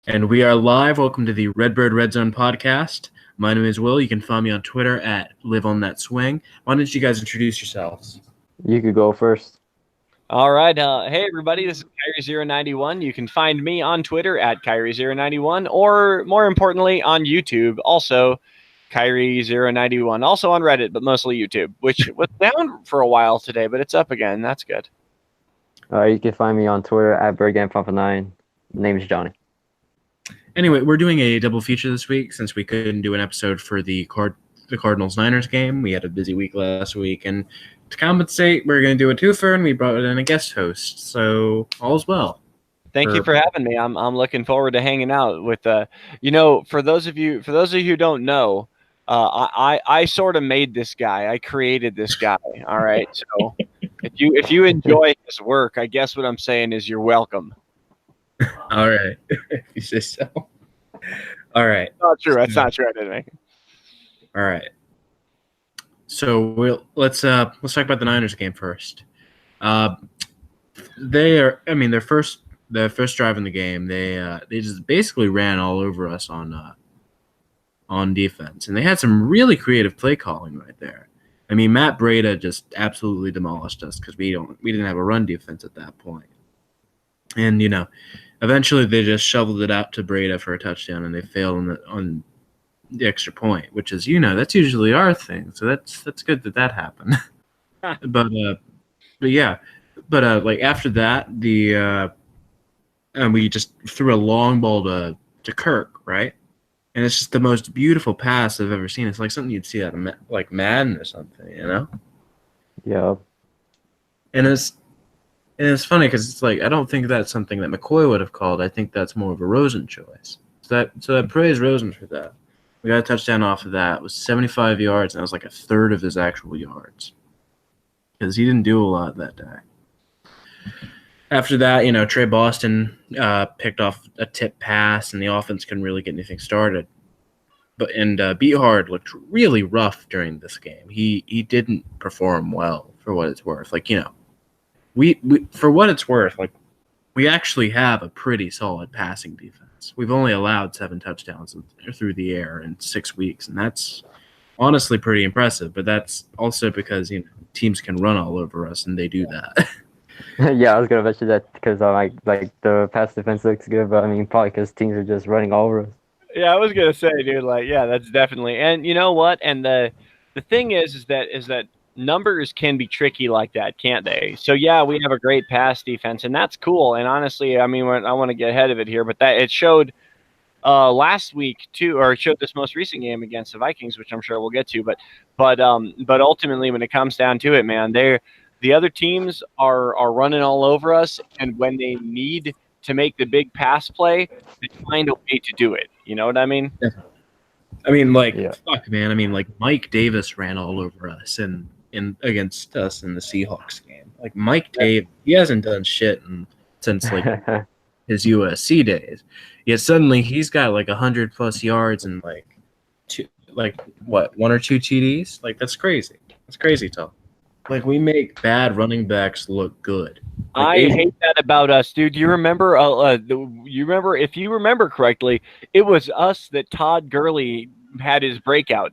And we are live. Welcome to the Redbird Redzone podcast. My name is Will. You can find me on Twitter at LiveOnThatSwing. Why don't you guys introduce yourselves? You could go first. All right. Hey, everybody. This is Kyrie091. You can find me on Twitter at Kyrie091, or more importantly, on YouTube, also Kyrie091. Also on Reddit, but mostly YouTube, which was down for a while today, but it's up again. That's good. You can find me on Twitter at BirdGame509. Name is Johnny. Anyway, we're doing a double feature this week since we couldn't do an episode for the Cardinals-Niners game. We had a busy week last week, and to compensate, we're going to do a twofer, and we brought in a guest host. So all's well. Thank you for having me. I'm looking forward to hanging out with for those of you who don't know, I sort of made this guy. I created this guy. All right. So if you enjoy his work, I guess what I'm saying is you're welcome. All right. If you say so. All right. Not true. That's not true. I didn't make it. All right. So let's talk about the Niners game first. Their first drive in the game, they just basically ran all over us on defense, and they had some really creative play calling right there. I mean, Matt Breida just absolutely demolished us because we didn't have a run defense at that point. And eventually they just shoveled it out to Breida for a touchdown, and they failed on the extra point, which is that's usually our thing. So that's good that happened. But after that, and we just threw a long ball to Kirk, right? And it's just the most beautiful pass I've ever seen. It's like something you'd see out of like Madden or something, Yeah. And it's funny because it's like I don't think that's something that McCoy would have called. I think that's more of a Rosen choice. So I praise Rosen for that. We got a touchdown off of that. It was 75 yards, and that was like a third of his actual yards because he didn't do a lot that day. After that, Trey Boston picked off a tip pass, and the offense couldn't really get anything started. And Beathard looked really rough during this game. He didn't perform well for what it's worth. We for what it's worth, we actually have a pretty solid passing defense. We've only allowed 7 touchdowns through the air in 6 weeks, and that's honestly pretty impressive. But that's also because teams can run all over us, and they do that. Yeah, I was gonna mention that because like the pass defense looks good, but I mean probably because teams are just running all over us. Yeah, I was gonna say, dude. That's definitely. And you know what? And the thing is that numbers can be tricky like that, can't they? So yeah, we have a great pass defense, and that's cool. And honestly, I mean, I want to get ahead of it here, but that it showed last week too, or it showed this most recent game against the Vikings, which I'm sure we'll get to. But ultimately, when it comes down to it, man, the other teams are running all over us, and when they need to make the big pass play, they find a way to do it. You know what I mean? I mean, fuck, man. I mean, Mike Davis ran all over us and against us in the Seahawks game. Mike Davis, he hasn't done shit since his USC days. Yet suddenly he's got 100+ yards and 1 or 2 TDs. That's crazy. That's crazy talk. We make bad running backs look good. I hate that about us, dude. Do you remember? If you remember correctly, it was us that Todd Gurley had his breakout.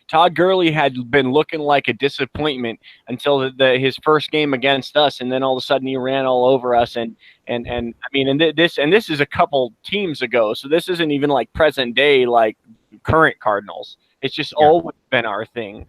Todd Gurley had been looking like a disappointment until his first game against us, and then all of a sudden he ran all over us. And I mean, this is a couple teams ago, so this isn't even present day current Cardinals. It's just always been our thing.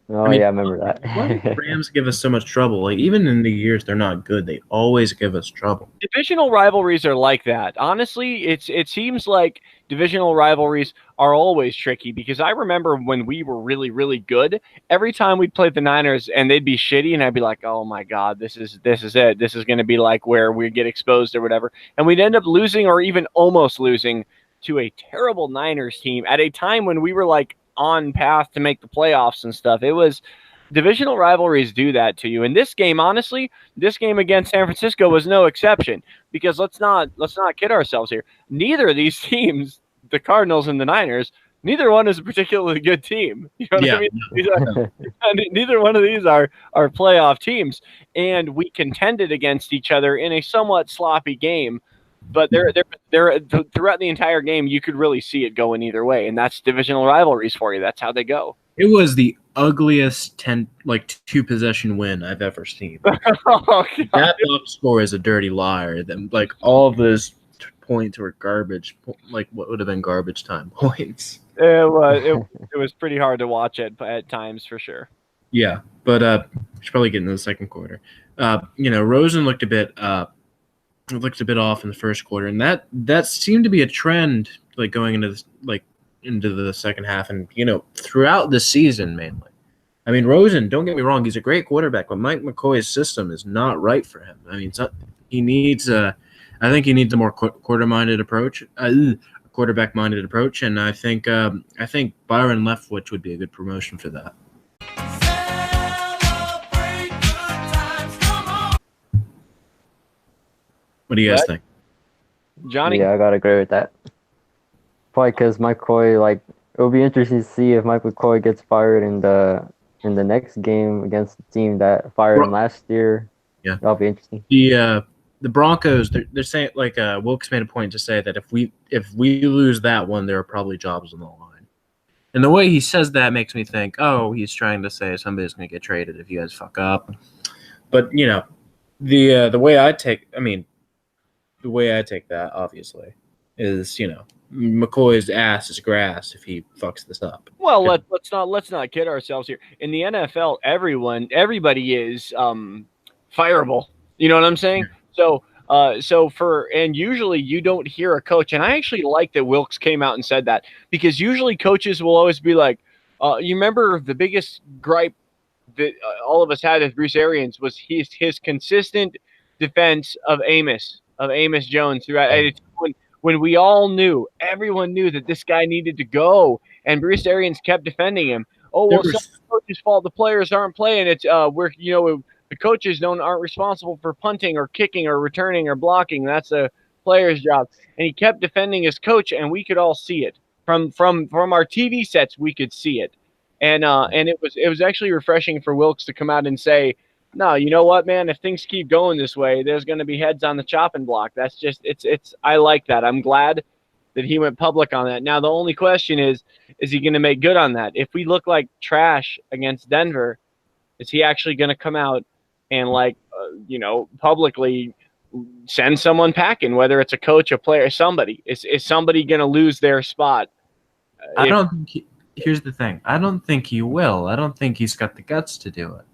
Oh, yeah, I remember that. Why do the Rams give us so much trouble? Even in the years they're not good, they always give us trouble. Divisional rivalries are like that. Honestly, it seems like divisional rivalries are always tricky because I remember when we were really, really good, every time we'd play the Niners and they'd be shitty, and I'd be like, oh my God, this is it. This is going to be where we get exposed or whatever. And we'd end up losing or even almost losing to a terrible Niners team at a time when we were on path to make the playoffs and stuff. It was divisional rivalries do that to you. And this game, honestly, this game against San Francisco was no exception because let's not kid ourselves here. Neither of these teams, the Cardinals and the Niners, neither one is a particularly good team. You know what I mean? Neither one of these are playoff teams. And we contended against each other in a somewhat sloppy game. But throughout the entire game, you could really see it going either way, and that's divisional rivalries for you. That's how they go. It was the ugliest 2 possession win I've ever seen. Oh, That box score is a dirty liar. Then all of those points were garbage. What would have been garbage time points. It was pretty hard to watch at times for sure. Yeah, but we should probably get into the second quarter. Rosen looked a bit off in the first quarter, and that seemed to be a trend going into the second half, and throughout the season mainly. I mean, Rosen, don't get me wrong, he's a great quarterback, but Mike McCoy's system is not right for him. I mean, he needs I think he needs a more quarterback-minded approach, and I think Byron Leftwich would be a good promotion for that. What do you guys think? Johnny? Yeah, I gotta agree with that. Probably because McCoy, it'll be interesting to see if Mike McCoy gets fired in the next game against the team that fired him last year. Yeah, that'll be interesting. The Broncos, they're saying Wilkes made a point to say that if we lose that one, there are probably jobs on the line. And the way he says that makes me think, oh, he's trying to say somebody's going to get traded if you guys fuck up. But the way I take that obviously is McCoy's ass is grass if he fucks this up. Well, let's not kid ourselves here. In the NFL, everybody is fireable. You know what I'm saying? So usually you don't hear a coach, and I actually like that Wilkes came out and said that, because usually coaches will always be like, you remember the biggest gripe that all of us had with Bruce Arians was his consistent defense of Amos Jones throughout. When we all knew, everyone knew that this guy needed to go, and Bruce Arians kept defending him. Oh, well, it's not the coach's fault. The players aren't playing. It's the coaches aren't responsible for punting or kicking or returning or blocking. That's a player's job. And he kept defending his coach, and we could all see it from our TV sets. We could see it, and it was actually refreshing for Wilkes to come out and say, no, you know what, man? If things keep going this way, there's going to be heads on the chopping block. That's just I like that. I'm glad that he went public on that. Now the only question is he going to make good on that? If we look like trash against Denver, is he actually going to come out and publicly send someone packing, whether it's a coach, a player, somebody? Is somebody going to lose their spot? Here's the thing. I don't think he will. I don't think he's got the guts to do it.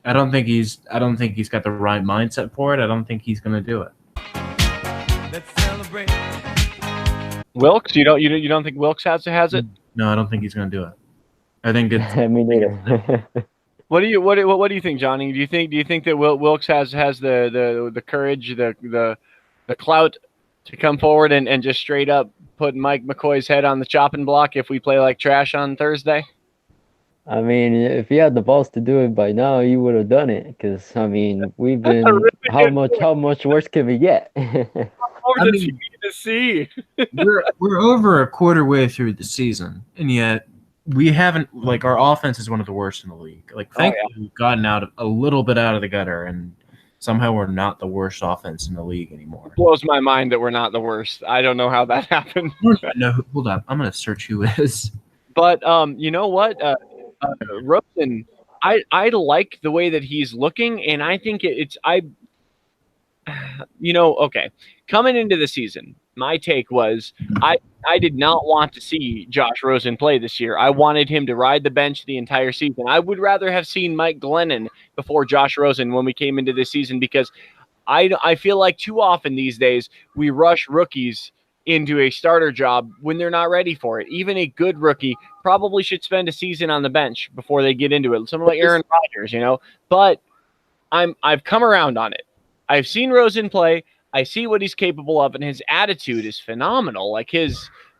I don't think he's got the right mindset for it. I don't think he's going to do it. Let's celebrate. Wilkes, you don't think Wilkes has it? No, I don't think he's going to do it. I think it's me neither. What do you think, Johnny? Do you think that Wilkes has the courage, the clout to come forward and just straight up put Mike McCoy's head on the chopping block if we play like trash on Thursday? I mean, if he had the balls to do it by now, he would have done it. Because we've been how much worse can we get? To see. we're over a quarter way through the season, and yet we haven't our offense is one of the worst in the league. Thankfully, we've gotten a little bit out of the gutter, and somehow we're not the worst offense in the league anymore. It blows my mind that we're not the worst. I don't know how that happened. No, hold up. I'm gonna search who is. But you know what? Rosen, I like the way that he's looking, and I think okay. Coming into the season, my take was I did not want to see Josh Rosen play this year. I wanted him to ride the bench the entire season. I would rather have seen Mike Glennon before Josh Rosen when we came into this season, because I feel like too often these days we rush rookies into a starter job when they're not ready for it. Even a good rookie probably should spend a season on the bench before they get into it. Someone like Aaron Rodgers, But I've come around on it. I've seen Rosen play. I see what he's capable of, and his attitude is phenomenal.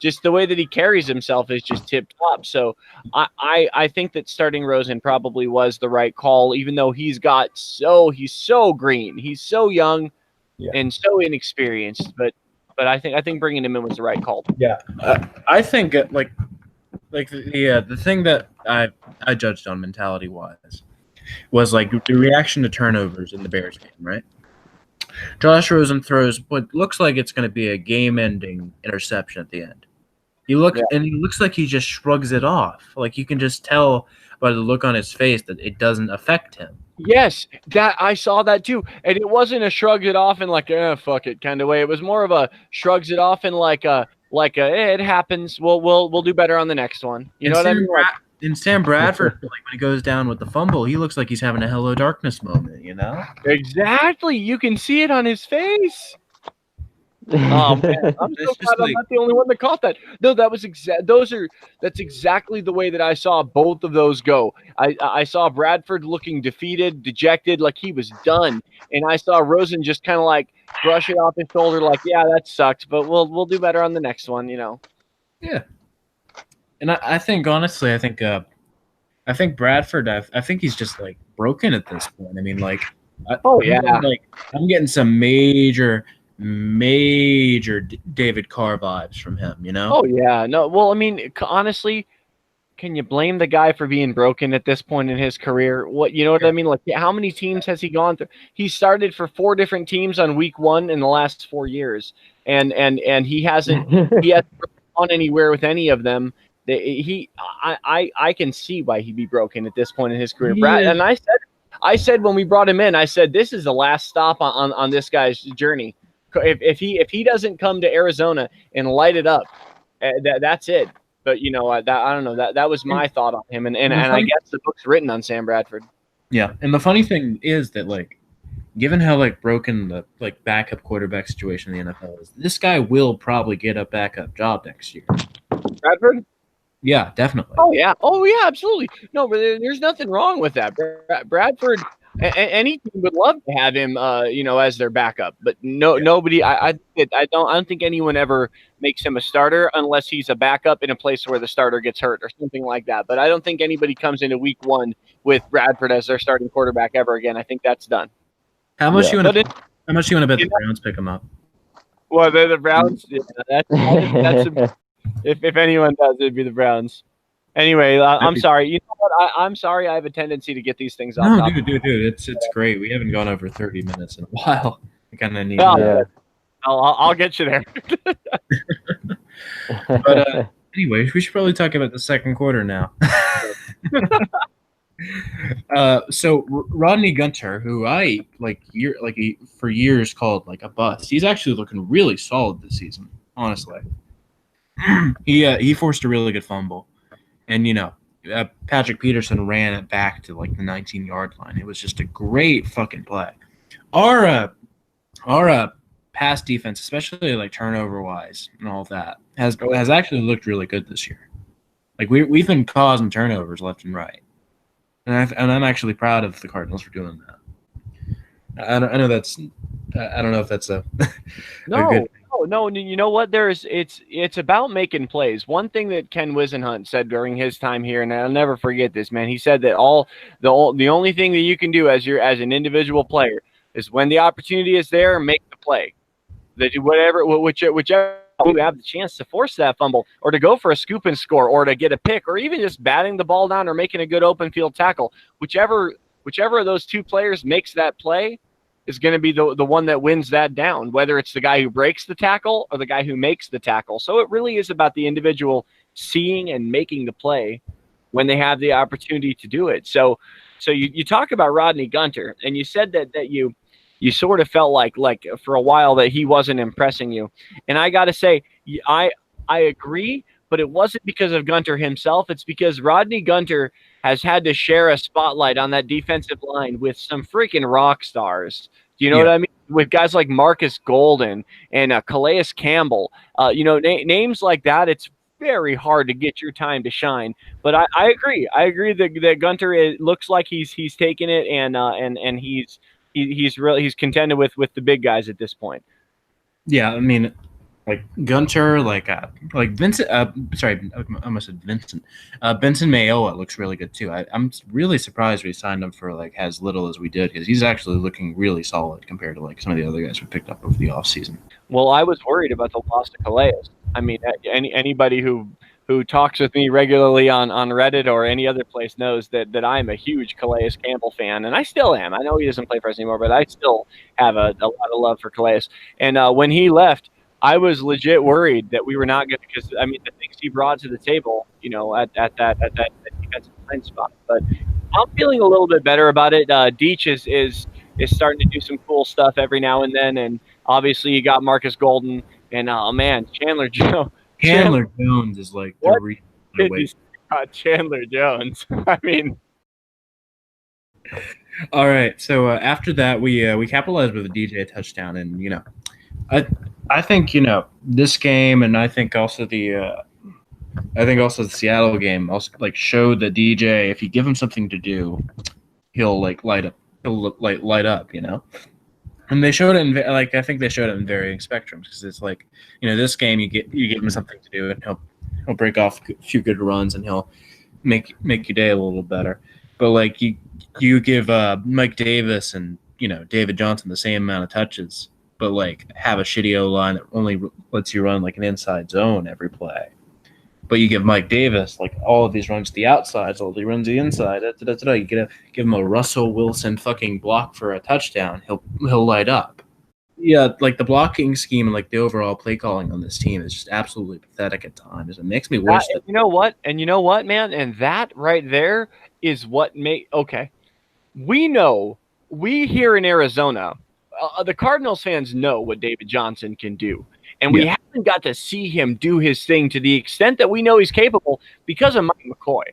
Just the way that he carries himself is just tip top. So I think that starting Rosen probably was the right call, even though he's so green, he's so young, and so inexperienced. But I think bringing him in was the right call. Yeah, I think the thing that I judged on mentality wise was the reaction to turnovers in the Bears game, right? Josh Rosen throws what looks like it's going to be a game-ending interception at the end. He looks like he just shrugs it off. Like you can just tell by the look on his face that it doesn't affect him. Yes, that I saw that too, and it wasn't a shrugs it off in like fuck it kind of way. It was more of a shrugs it off in like a it happens. We'll do better on the next one. You know what I mean? And Sam Bradford, like when he goes down with the fumble, he looks like he's having a Hello Darkness moment. You know? Exactly. You can see it on his face. Oh man, I'm so glad I'm not the only one that caught that. No, that was that's exactly the way that I saw both of those go. I saw Bradford looking defeated, dejected, like he was done, and I saw Rosen just kind of like brush it off his shoulder, like, yeah, that sucked, but we'll do better on the next one, you know. Yeah, and I think honestly, I think Bradford, I think he's just like broken at this point. I mean, like, I'm getting some major David Carr vibes from him, you know? Oh, yeah. No, well, I mean, honestly, can you blame the guy for being broken at this point in his career? What, you know what I mean? Like, how many teams has he gone through? He started for 4 different teams on week 1 in the last 4 years, and he hasn't gone anywhere with any of them. I can see why he'd be broken at this point in his career. Brad, and I said when we brought him in, I said this is the last stop on this guy's journey. If he doesn't come to Arizona and light it up, that's it. But you know, I don't know. That was my thought on him, and I guess the book's written on Sam Bradford. Yeah, and the funny thing is that like, given how like broken the like backup quarterback situation in the NFL is, this guy will probably get a backup job next year. Bradford. Yeah, definitely. Oh yeah, absolutely. No, but there's nothing wrong with that. Bradford. Any team would love to have him, as their backup, but nobody. I don't think anyone ever makes him a starter unless he's a backup in a place where the starter gets hurt or something like that. But I don't think anybody comes into week 1 with Bradford as their starting quarterback ever again. I think that's done. How much you want to bet the Browns pick him up? Well, they're the Browns. Yeah, that's if anyone does, it'd be the Browns. Anyway, I'm sorry. You know what? I'm sorry. I have a tendency to get these things off. No, dude, it's great. We haven't gone over 30 minutes in a while. I kind of need. I'll get you there. But anyway, we should probably talk about the second quarter now. So Rodney Gunter, who I for years called like a bust, he's actually looking really solid this season. Honestly, he forced a really good fumble. And, Patrick Peterson ran it back to, like, the 19-yard line. It was just a great fucking play. Our pass defense, especially, like, turnover-wise and all that, has actually looked really good this year. Like, we've been causing turnovers left and right. And I'm actually proud of the Cardinals for doing that. I don't know if that's a good. No, you know what? It's about making plays. One thing that Ken Wisenhunt said during his time here, and I'll never forget this, man. He said that the only thing that you can do as an individual player is when the opportunity is there, make the play. That whichever you have the chance to force that fumble, or to go for a scoop and score, or to get a pick, or even just batting the ball down or making a good open field tackle. Whichever of those two players makes that play is going to be the one that wins that down, whether it's the guy who breaks the tackle or the guy who makes the tackle. So it really is about the individual seeing and making the play when they have the opportunity to do it. So you talk about Rodney Gunter, and you said that you sort of felt like for a while that he wasn't impressing you. And I got to say, I agree, but it wasn't because of Gunter himself. It's because Rodney Gunter has had to share a spotlight on that defensive line with some freaking rock stars. Do you know what I mean? With guys like Marcus Golden and Calais Campbell, names like that. It's very hard to get your time to shine. But I agree. I agree that Gunter, it looks like he's taken it and he's contended with the big guys at this point. Yeah, I mean, like Gunter, like Vincent. Sorry, I almost said Vincent. Benson Mayowa looks really good too. I'm really surprised we signed him for like as little as we did, because he's actually looking really solid compared to like some of the other guys we picked up over the offseason. Well, I was worried about the loss to Calais. I mean, anybody who who talks with me regularly on Reddit or any other place knows that I'm a huge Calais Campbell fan, and I still am. I know he doesn't play for us anymore, but I still have a lot of love for Calais. And when he left, I was legit worried that we were not going to, because I mean the things he brought to the table, at that defensive line spot. But I'm feeling a little bit better about it. Deech is starting to do some cool stuff every now and then, and obviously you got Marcus Golden, and oh man, Chandler Jones. Chandler Jones is like the reason I wait. Chandler Jones. I mean, all right. So after that, we capitalized with a DJ touchdown, and I think this game, and I think also the Seattle game also like showed that DJ, if you give him something to do, he'll like light up. He'll light up, And they showed it in I think they showed it in varying spectrums, because it's like this game you give him something to do and he'll break off a few good runs and he'll make your day a little better. But like you give Mike Davis and David Johnson the same amount of touches, but like have a shitty O-line that only lets you run like an inside zone every play. But you give Mike Davis like all of these runs to the outside, so he runs the inside. You give him a Russell Wilson fucking block for a touchdown, he'll light up. Yeah, like the blocking scheme and like the overall play calling on this team is just absolutely pathetic at times. It makes me wish that. You know what, man, and that right there is what okay. We here in Arizona, the Cardinals fans know what David Johnson can do. And we haven't got to see him do his thing to the extent that we know he's capable because of Mike McCoy,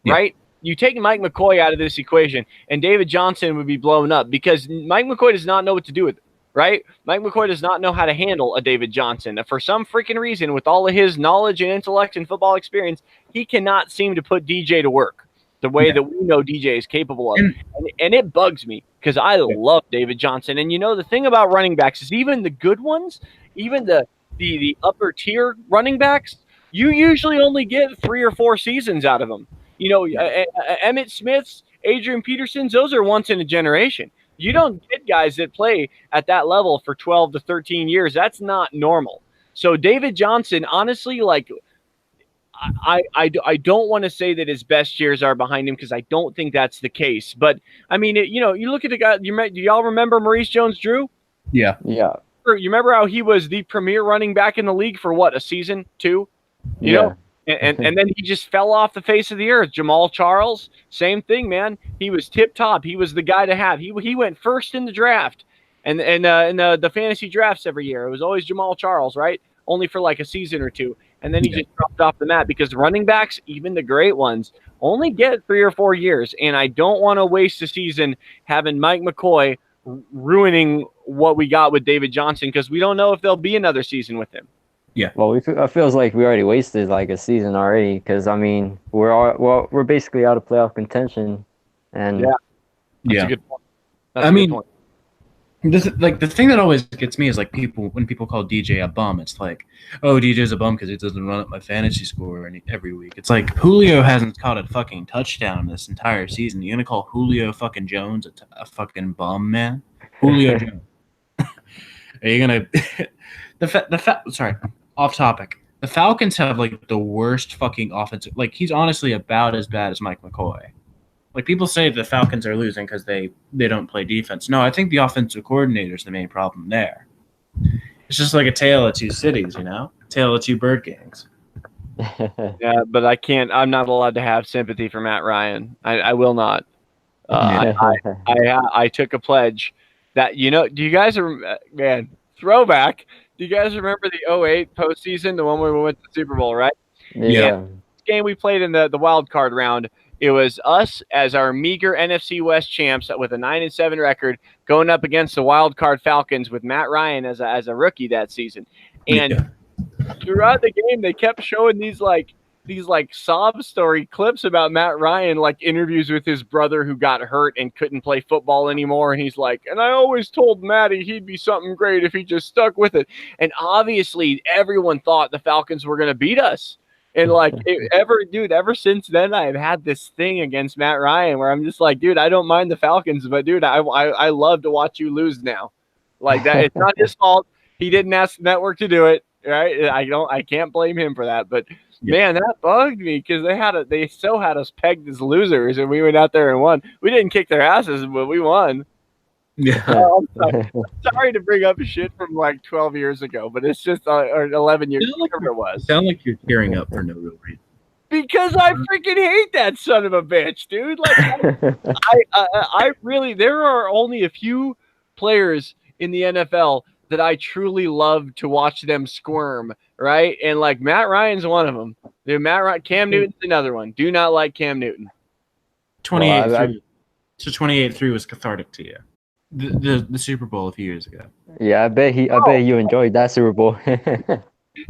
right? You take Mike McCoy out of this equation, and David Johnson would be blown up because Mike McCoy does not know what to do with it, right? Mike McCoy does not know how to handle a David Johnson. For some freaking reason, with all of his knowledge and intellect and football experience, he cannot seem to put DJ to work the way that we know DJ is capable of. And it bugs me because I love David Johnson. And the thing about running backs is even the good ones, even the upper tier running backs, you usually only get 3 or 4 seasons out of them. Emmitt Smiths, Adrian Petersons, those are once in a generation. You don't get guys that play at that level for 12 to 13 years. That's not normal. So David Johnson, honestly, like I don't want to say that his best years are behind him because I don't think that's the case. But I mean, you look at the guy. Do y'all remember Maurice Jones-Drew? Yeah. You remember how he was the premier running back in the league for what, a season, 2? You know, and then he just fell off the face of the earth. Jamal Charles, same thing, man. He was tip top. He was the guy to have. He went first in the draft, and in the fantasy drafts every year. It was always Jamal Charles, right? Only for like a season or 2, and then he just dropped off the map because running backs, even the great ones, only get 3 or 4 years. And I don't want to waste a season having Mike McCoy ruining what we got with David Johnson because we don't know if there'll be another season with him. Yeah. Well, it feels like we already wasted like a season already because I mean we're basically out of playoff contention, and that's a good point. The thing that always gets me is like when people call DJ a bum, it's like, oh, DJ's a bum because he doesn't run up my fantasy score every week. It's like Julio hasn't caught a fucking touchdown this entire season. You gonna call Julio fucking Jones a fucking bum, man? Julio Jones. Are you gonna sorry, off topic. The Falcons have like the worst fucking offensive. Like he's honestly about as bad as Mike McCoy. Like people say the Falcons are losing because they don't play defense. No, I think the offensive coordinator is the main problem there. It's just like a tale of 2 cities, tale of 2 bird gangs. Yeah, but I can't. I'm not allowed to have sympathy for Matt Ryan. I will not. I took a pledge that do you guys throwback? Do you guys remember the 2008 postseason, the one where we went to the Super Bowl, right? Yeah. This game we played in the wild card round. It was us as our meager NFC West champs with a 9-7 record going up against the wild card Falcons with Matt Ryan as a rookie that season. And throughout the game, they kept showing these sob story clips about Matt Ryan, like interviews with his brother who got hurt and couldn't play football anymore. And he's like, and I always told Matty he'd be something great if he just stuck with it. And obviously everyone thought the Falcons were going to beat us. And ever since then, I've had this thing against Matt Ryan where I'm just like, dude, I don't mind the Falcons, but dude, I love to watch you lose now. Like that, it's not his fault. He didn't ask the network to do it, right? I can't blame him for that. But Man, that bugged me because they still had us pegged as losers, and we went out there and won. We didn't kick their asses, but we won. Yeah. Sorry to bring up shit from like 12 years ago, but it's just or 11 years, whatever it was. Sound like you're tearing up for no real reason. Because I freaking hate that son of a bitch, dude. Like, I really, there are only a few players in the NFL that I truly love to watch them squirm, right? And like Matt Ryan's one of them. Dude, Cam Newton's another one. Do not like Cam Newton. 28-3. So 28-3 was cathartic to you. The Super Bowl a few years ago. Yeah, I bet you enjoyed that Super Bowl.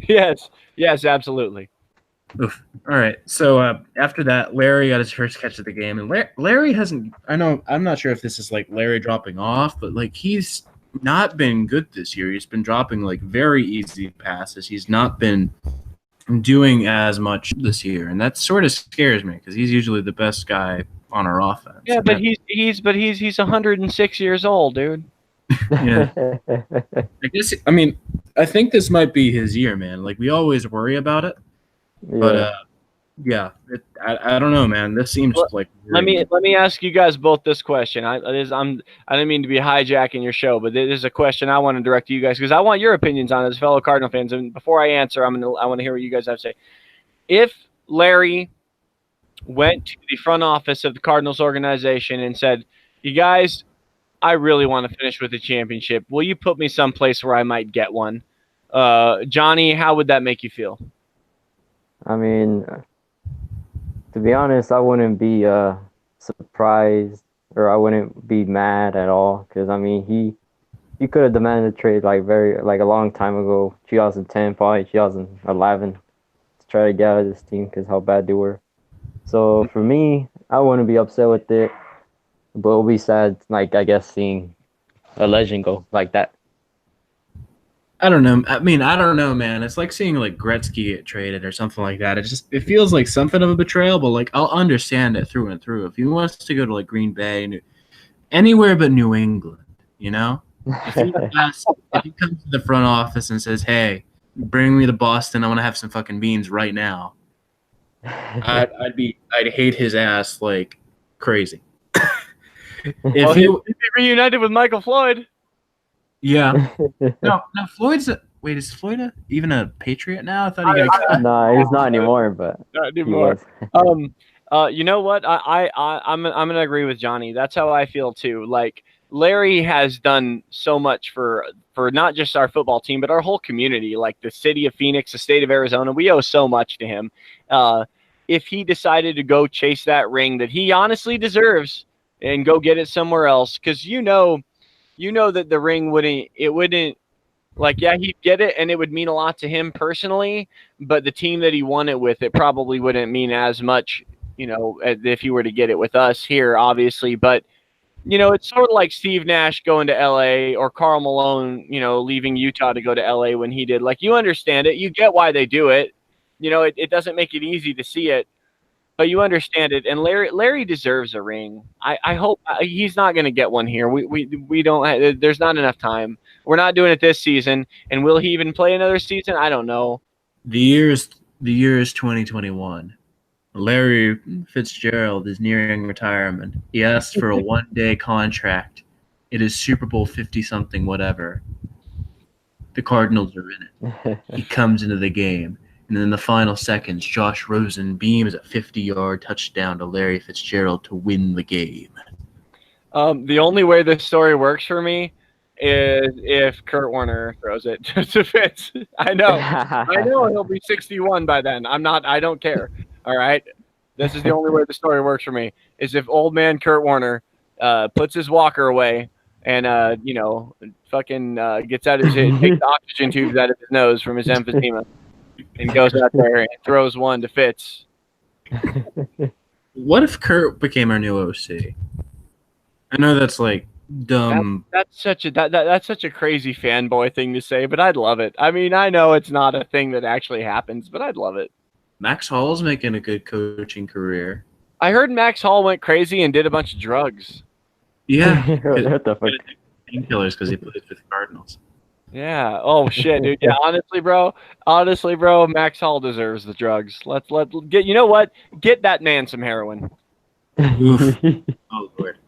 Yes, absolutely. Oof. All right. So after that, Larry got his first catch of the game, and Larry hasn't. I know. I'm not sure if this is like Larry dropping off, but like he's not been good this year. He's been dropping like very easy passes. He's not been doing as much this year, and that sort of scares me because he's usually the best guy on our offense. Yeah, but he's 106 years old, dude. Yeah. I think this might be his year, man. Like we always worry about it. But I don't know, man. This seems like let me ask you guys both this question. I didn't mean to be hijacking your show, but this is a question I want to direct to you guys because I want your opinions on it as fellow Cardinal fans. And before I answer, I want to hear what you guys have to say. If Larry went to the front office of the Cardinals organization and said, "You guys, I really want to finish with a championship. Will you put me someplace where I might get one?" Johnny, how would that make you feel? I mean, to be honest, I wouldn't be surprised or I wouldn't be mad at all because I mean he could have demanded a trade like a long time ago, 2010, probably 2011, to try to get out of this team because how bad they were. So for me, I wouldn't be upset with it, but it'll be sad, like I guess seeing a legend go like that. I don't know. I don't know, man. It's like seeing like Gretzky get traded or something like that. It feels like something of a betrayal, but like I'll understand it through and through. If he wants to go to like Green Bay, anywhere but New England, you know. If he comes to the front office and says, "Hey, bring me to Boston. I want to have some fucking beans right now," I'd hate his ass like crazy. If he'd be reunited with Michael Floyd. Yeah. No, wait, is Floyd even a Patriot now? I thought he got cut. No, he's not anymore, but not anymore. You know what? I'm gonna agree with Johnny. That's how I feel too. Like Larry has done so much for not just our football team, but our whole community, like the city of Phoenix, the state of Arizona. We owe so much to him. If he decided to go chase that ring that he honestly deserves and go get it somewhere else, because you know that the ring wouldn't like, yeah, he'd get it and it would mean a lot to him personally, but the team that he won it with, it probably wouldn't mean as much, if he were to get it with us here, obviously. But, it's sort of like Steve Nash going to LA or Karl Malone, leaving Utah to go to LA when he did. Like, you understand it. You get why they do it. It doesn't make it easy to see it. But you understand it, and Larry deserves a ring. I hope he's not going to get one here. We don't. There's not enough time. We're not doing it this season. And will he even play another season? I don't know. The year is 2021. Larry Fitzgerald is nearing retirement. He asked for a one-day contract. It is Super Bowl 50-something, whatever. The Cardinals are in it. He comes into the game. And then in the final seconds, Josh Rosen beams a 50-yard touchdown to Larry Fitzgerald to win the game. The only way this story works for me is if Kurt Warner throws it to Fitz. I know he'll be 61 by then. I don't care. All right. This is the only way the story works for me is if old man Kurt Warner puts his walker away and fucking gets out his takes the oxygen tubes out of his nose from his emphysema. And goes out there and throws one to Fitz. What if Kurt became our new OC? I know that's like dumb. That's such a crazy fanboy thing to say, but I'd love it. I mean, I know it's not a thing that actually happens, but I'd love it. Max Hall's making a good coaching career. I heard Max Hall went crazy and did a bunch of drugs. Yeah, what the fuck? painkillers because he played for the Cardinals. Yeah. Oh shit, dude. Yeah. Honestly, bro. Max Hall deserves the drugs. Let get. You know what? Get that man some heroin. Oof. Oh Lord.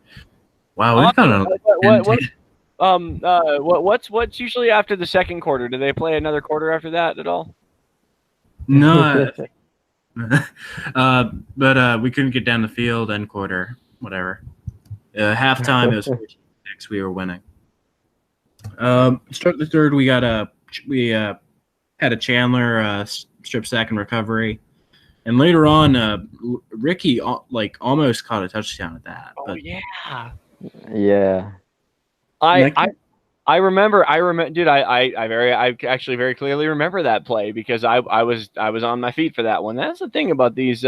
Wow, we've Honestly, got a what's usually after the second quarter? Do they play another quarter after that at all? no. But we couldn't get down the field end quarter, whatever. Halftime it was 14-6. We were winning. Start the third. We had a Chandler strip sack and recovery, and later on, Ricky almost caught a touchdown at that. Oh But yeah. Yeah. I remember, dude. I actually very clearly remember that play because I was on my feet for that one. That's the thing about these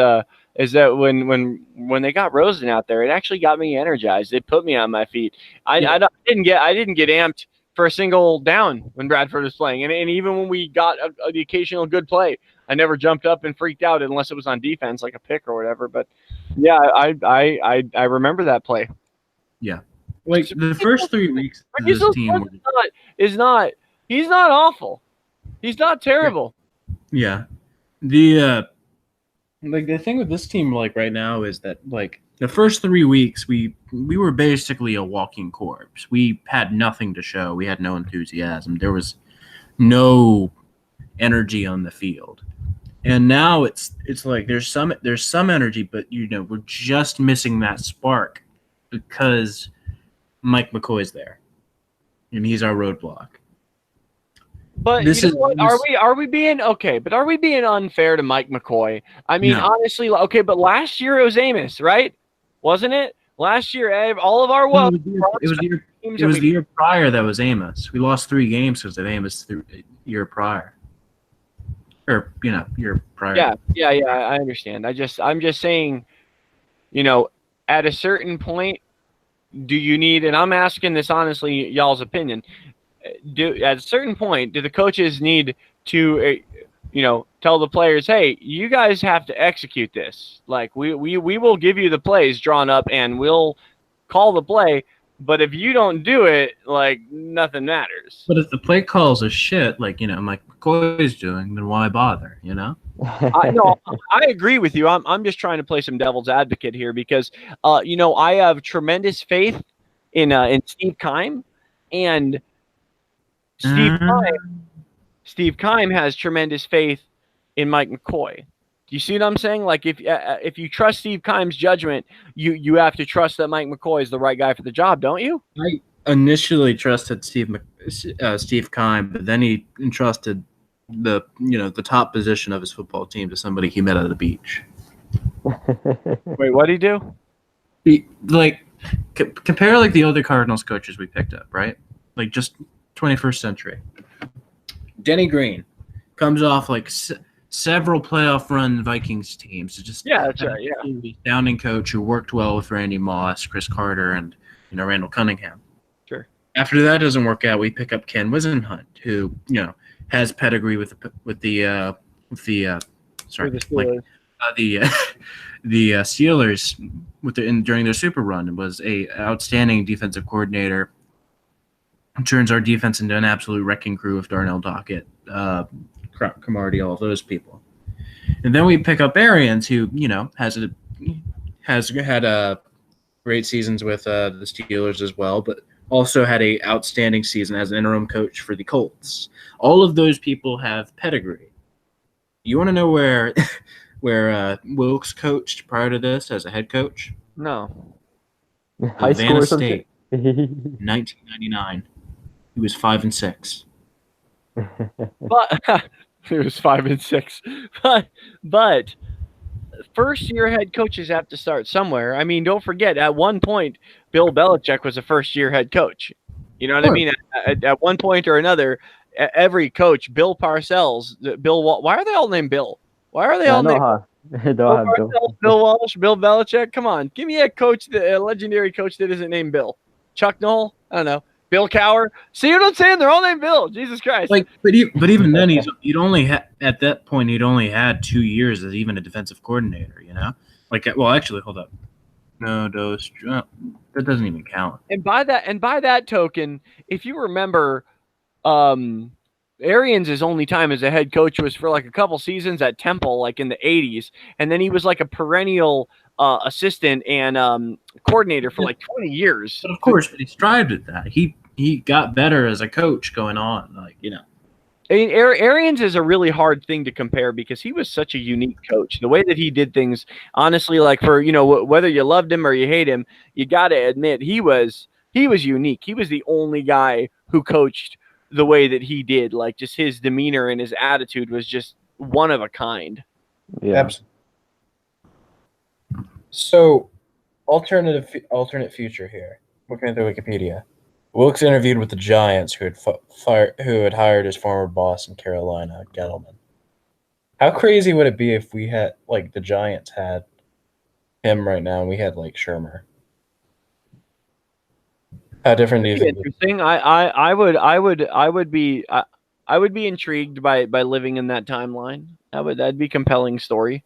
is that when they got Rosen out there, it actually got me energized. It put me on my feet. I didn't get amped for a single down when Bradford was playing, and even when we got the occasional good play, I never jumped up and freaked out unless it was on defense, like a pick or whatever. But yeah, I remember that play. yeah, like the first 3 weeks of He's this team. not he's not awful. He's not terrible. Yeah, the thing with this team right now is that the first 3 weeks we were basically a walking corpse. We had nothing to show. We had no enthusiasm. There was no energy on the field. And now it's like there's some energy, but we're just missing that spark because Mike McCoy's there, and he's our roadblock. But are we being okay? But are we being unfair to Mike McCoy? I mean, No. honestly, okay. But last year it was Amos, right? Wasn't it? Last year, all of our it was the year prior that was Amos. We lost 3 games because of Amos the year prior. Or year prior. Yeah. I understand. I'm just saying, at a certain point, do you need? And I'm asking this honestly, y'all's opinion. At a certain point, do the coaches need to, tell the players, hey, you guys have to execute this. Like we will give you the plays drawn up and we'll call the play. But if you don't do it, nothing matters. But if the play calls are shit, Mike McCoy's doing, then why bother? I agree with you. I'm just trying to play some devil's advocate here because, I have tremendous faith in Steve Keim, and Steve Keim has tremendous faith in Mike McCoy. Do you see what I'm saying? Like if you trust Steve Keim's judgment, you have to trust that Mike McCoy is the right guy for the job, don't you? I initially trusted Steve Keim, but then he entrusted the top position of his football team to somebody he met at the beach. Wait, what'd he do? He compare the other Cardinals coaches we picked up, right? Just 21st century. Denny Green comes off several playoff run Vikings teams. That's right. Yeah, astounding coach who worked well with Randy Moss, Chris Carter, and Randall Cunningham. Sure. After that doesn't work out, we pick up Ken Wisenhunt, who has pedigree with the Steelers during their Super Run, and was a outstanding defensive coordinator. Turns our defense into an absolute wrecking crew with Darnell Dockett, Cromartie, all of those people. And then we pick up Arians, who has had great seasons with the Steelers as well, but also had a outstanding season as an interim coach for the Colts. All of those people have pedigree. You want to know where Wilkes coached prior to this as a head coach? No. High school or something? State, 1999. He was 5-6. But it was 5-6. But first year head coaches have to start somewhere. I mean, don't forget, at one point, Bill Belichick was a first year head coach. You know what I mean? At one point or another, every coach, Bill Parcells, why are they all named Bill? Why are they all named Bill Walsh, Bill Belichick? Come on, give me a legendary coach that isn't named Bill. Chuck Noll? I don't know. Bill Cowher. See what I'm saying? They're all named Bill. Jesus Christ. But even then, he'd only at that point he'd only had 2 years as even a defensive coordinator. Actually, hold up. No, that doesn't even count. And by that token, if you remember, Arians' only time as a head coach was for like a couple seasons at Temple, like in the 80s, and then he was like a perennial assistant and coordinator for like 20 years. But of course, but he strived at that. He got better as a coach going on. Like, I mean, Arians is a really hard thing to compare because he was such a unique coach. The way that he did things, honestly, like for whether you loved him or you hate him, you got to admit he was unique. He was the only guy who coached the way that he did. Like just his demeanor and his attitude was just one of a kind. Yeah. Absolutely. So, alternate future here. Looking at the Wikipedia, Wilkes interviewed with the Giants, who had hired his former boss in Carolina, Gettleman. How crazy would it be if we had the Giants had him right now, and we had Shermer? How different do you think? Interesting. I would be intrigued by living in that timeline. That'd be a compelling story.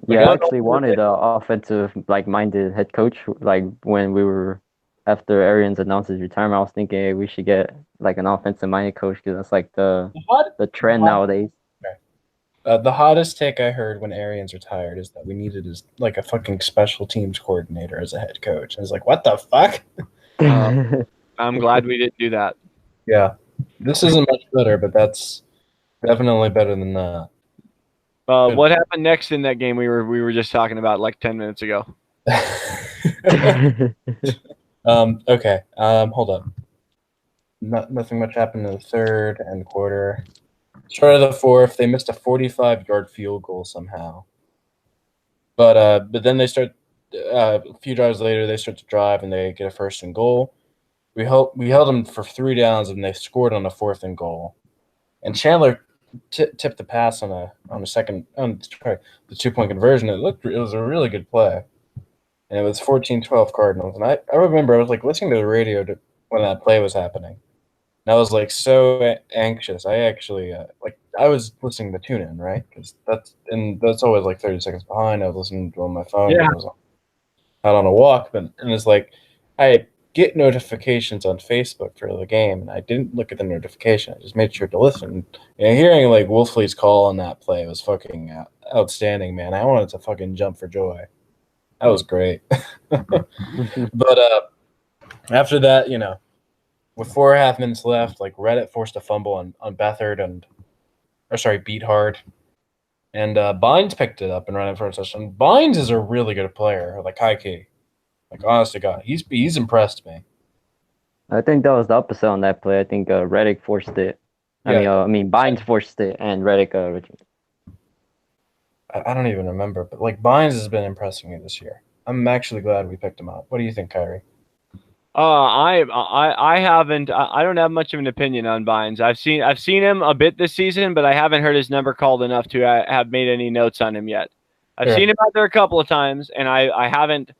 Yeah, I actually wanted an offensive minded head coach. Like when we were after Arians announced his retirement, I was thinking, hey, we should get an offensive minded coach because that's the trend nowadays. The hottest take I heard when Arians retired is that we needed a fucking special teams coordinator as a head coach. I was like, what the fuck? I'm glad we didn't do that. Yeah, this isn't much better, but that's definitely better than that. What happened next in that game we were just talking about like 10 minutes ago? Okay. Hold up. Nothing much happened in the third and quarter. Start of the fourth, they missed a 45-yard field goal somehow. But then they start a few drives later. They start to drive and they get a first and goal. We held them for 3 downs and they scored on a 4th and goal. And Chandler tipped the pass on the 2-point conversion. It was a really good play, and it was 14-12 Cardinals. And I remember I was listening to the radio when that play was happening, and I was so anxious. I actually I was listening to TuneIn, right? Because that's always 30 seconds behind. I was listening to it on my phone. Yeah. I was out on a walk, and it's I get notifications on Facebook for the game, and I didn't look at the notification. I just made sure to listen. And hearing Wolfley's call on that play was fucking outstanding, man. I wanted to fucking jump for joy. That was great. But after that, with 4.5 minutes left, Reddit forced a fumble on Beathard Beathard, and Bynes picked it up and ran it for a touchdown. Bynes is a really good player, high key. Honest to God, he's impressed me. I think that was the opposite on that play. I think Reddick forced it. Yeah. Bynes forced it, and Reddick. I don't even remember, but Bynes has been impressing me this year. I'm actually glad we picked him up. What do you think, Kyrie? I haven't. I don't have much of an opinion on Bynes. I've seen him a bit this season, but I haven't heard his number called enough to have made any notes on him yet. I've seen him out there a couple of times, and I haven't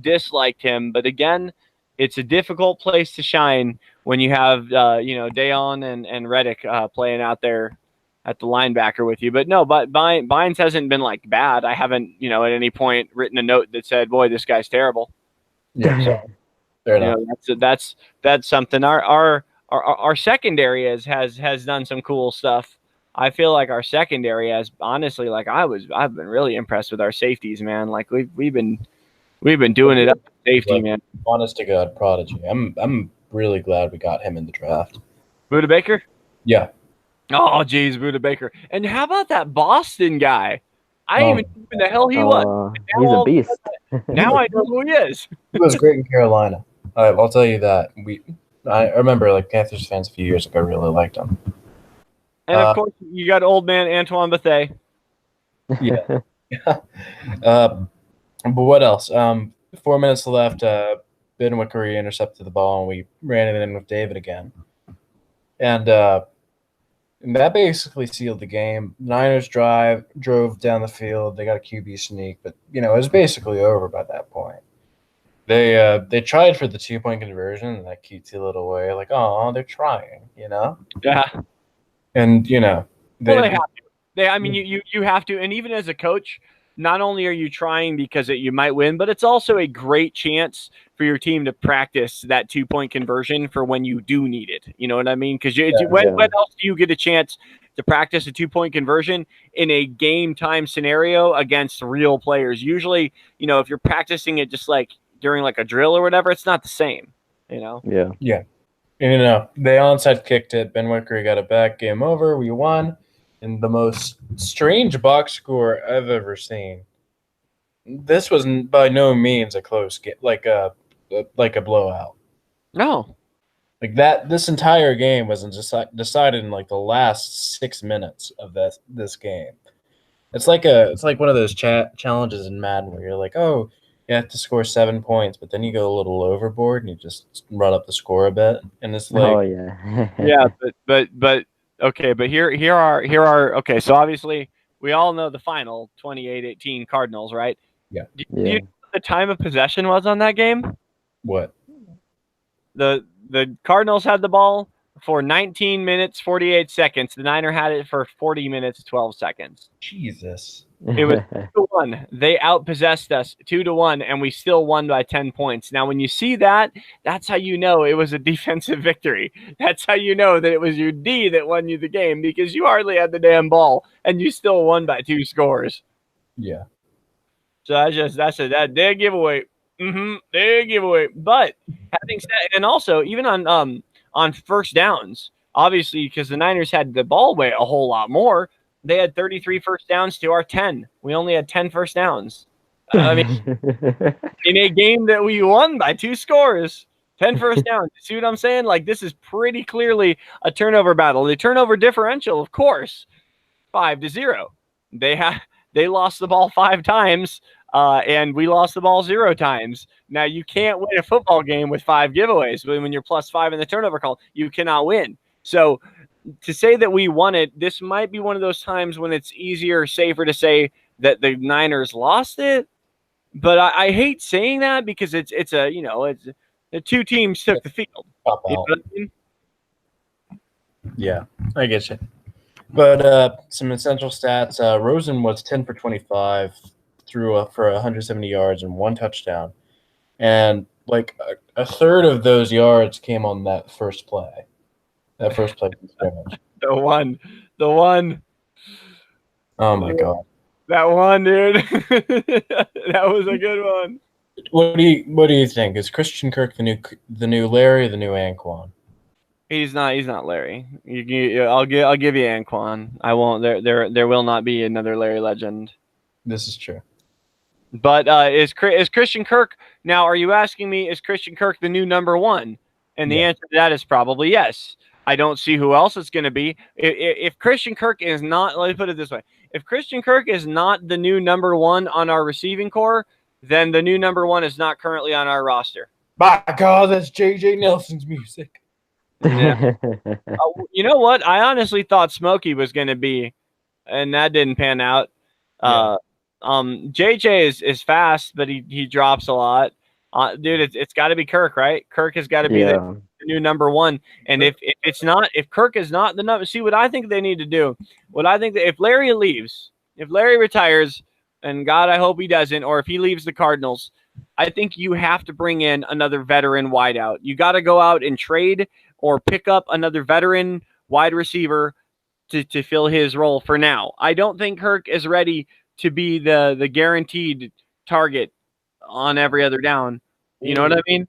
disliked him, but again, it's a difficult place to shine when you have Dayon and Reddick playing out there at the linebacker with you. But no, but Bynes hasn't been bad. I haven't at any point written a note that said, "Boy, this guy's terrible." Yeah, so, fair enough. That's something. Our secondary has done some cool stuff. I feel like our secondary has honestly I've been really impressed with our safeties, man. We've been doing it up to safety, man. Honest to God, prodigy. I'm really glad we got him in the draft. Buda Baker? Yeah. Oh, geez, Buda Baker. And how about that Boston guy? I didn't even know who the hell he was. He's a beast. Now I know who he is. He was great in Carolina. I'll tell you that. I remember Panthers fans a few years ago really liked him. And of course, you got old man Antoine Bethea. Yeah. But what else? 4 minutes left. Ben Wickery intercepted the ball, and we ran it in with David again. And that basically sealed the game. Niners drove down the field. They got a QB sneak, but it was basically over by that point. They tried for the 2-point conversion in that cutesy little way, they're trying, Yeah. And they have to. You have to. And even as a coach, not only are you trying because you might win, but it's also a great chance for your team to practice that 2-point conversion for when you do need it. You know what I mean? Because when else do you get a chance to practice a 2-point conversion in a game time scenario against real players? Usually, if you're practicing it just like during like a drill or whatever, it's not the same. Yeah. Yeah. And, they onside kicked it. Ben Wicker got it back. Game over. We won. And the most strange box score I've ever seen. This was by no means a close game, like a blowout. No. Like that, this entire game wasn't decided in like the last 6 minutes of this game. It's like one of those challenges in Madden where you're like, oh, you have to score 7 points, but then you go a little overboard and you just run up the score a bit, and it's like, Oh yeah. Yeah, but okay, but here are okay. So obviously we all know the final 28-18 Cardinals, right? Yeah. Do you know what the time of possession was on that game? What? The Cardinals had the ball for 19 minutes 48 seconds. The Niner had it for 40 minutes 12 seconds. Jesus. It was 2-1. They outpossessed us 2-1, and we still won by 10 points. Now, when you see that, that's how you know it was a defensive victory. That's how you know that it was your D that won you the game, because you hardly had the damn ball, and you still won by 2 scores. Yeah. So that's a dead giveaway. Dead giveaway. But having said, and also even on first downs, obviously because the Niners had the ball weight a whole lot more. They had 33 first downs to our 10. We only had 10 first downs. I mean, in a game that we won by 2 scores, 10 first downs. See what I'm saying? Like, this is pretty clearly a turnover battle. The turnover differential, of course, 5-0. They lost the ball 5 times, and we lost the ball 0 times. Now, you can't win a football game with 5 giveaways. But when you're +5 in the turnover call, you cannot win. So, to say that we won it, this might be one of those times when it's easier, safer to say that the Niners lost it. But I hate saying that because it's the 2 teams took the field. Pop You know out. what I mean? Yeah, I get you. But some essential stats. Rosen was 10 for 25, threw for 170 yards and 1 touchdown. And like a third of those yards came on that first play. That first play from scrimmage. The one. Oh my god. That one, dude. That was a good one. What do you think? Is Christian Kirk the new Larry, or the new Anquan? He's not Larry. I'll give you Anquan. I won't. There will not be another Larry Legend. This is true. But is Christian Kirk now? Are you asking me? Is Christian Kirk the new number 1? And the answer to that is probably yes. I don't see who else it's going to be. If Christian Kirk is not, let me put it this way: if Christian Kirk is not the new number 1 on our receiving core, then the new number 1 is not currently on our roster. My God, that's J.J. Nelson's music. Yeah. You know what? I honestly thought Smokey was going to be, and that didn't pan out. Yeah. JJ is fast, but he drops a lot. Dude, it's got to be Kirk, right? Kirk has got to be the new number 1. And if Kirk is not the number, see what I think they need to do. What I think that if Larry leaves, if Larry retires, and God, I hope he doesn't, or if he leaves the Cardinals, I think you have to bring in another veteran wideout. You got to go out and trade or pick up another veteran wide receiver to fill his role for now. I don't think Kirk is ready to be the guaranteed target on every other down. You know what I mean?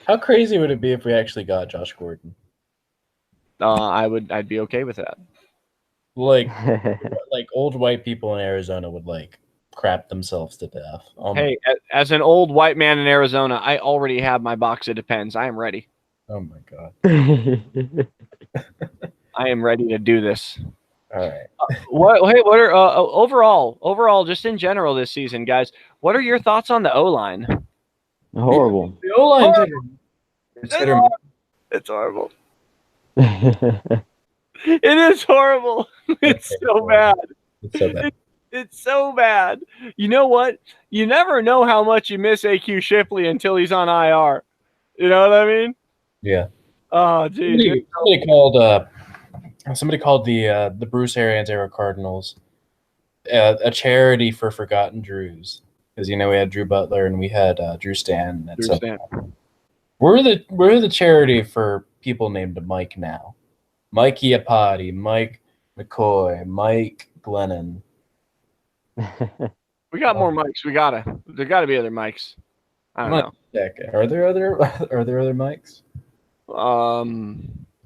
How crazy would it be if we actually got Josh Gordon? I'd be okay with that. Like old white people in Arizona would like crap themselves to death. Hey, as an old white man in Arizona, I already have my box of Depends. I am ready. Oh my God. I am ready to do this. All right. What are overall, just in general this season, guys? What are your thoughts on the O-line? Horrible. The O-line It's horrible. It is horrible. It's so bad. It's so bad. It's so bad. You know what? You never know how much you miss AQ Shipley until he's on IR. You know what I mean? Yeah. Oh, geez. Somebody called the Bruce Arians era Cardinals a charity for forgotten Drews, because we had Drew Butler and we had Drew Stanton. And so we're the charity for people named Mike now. Mike Iapati, Mike McCoy, Mike Glennon. We got more mics. There gotta be other mics. I don't know. Are there other mics? I'll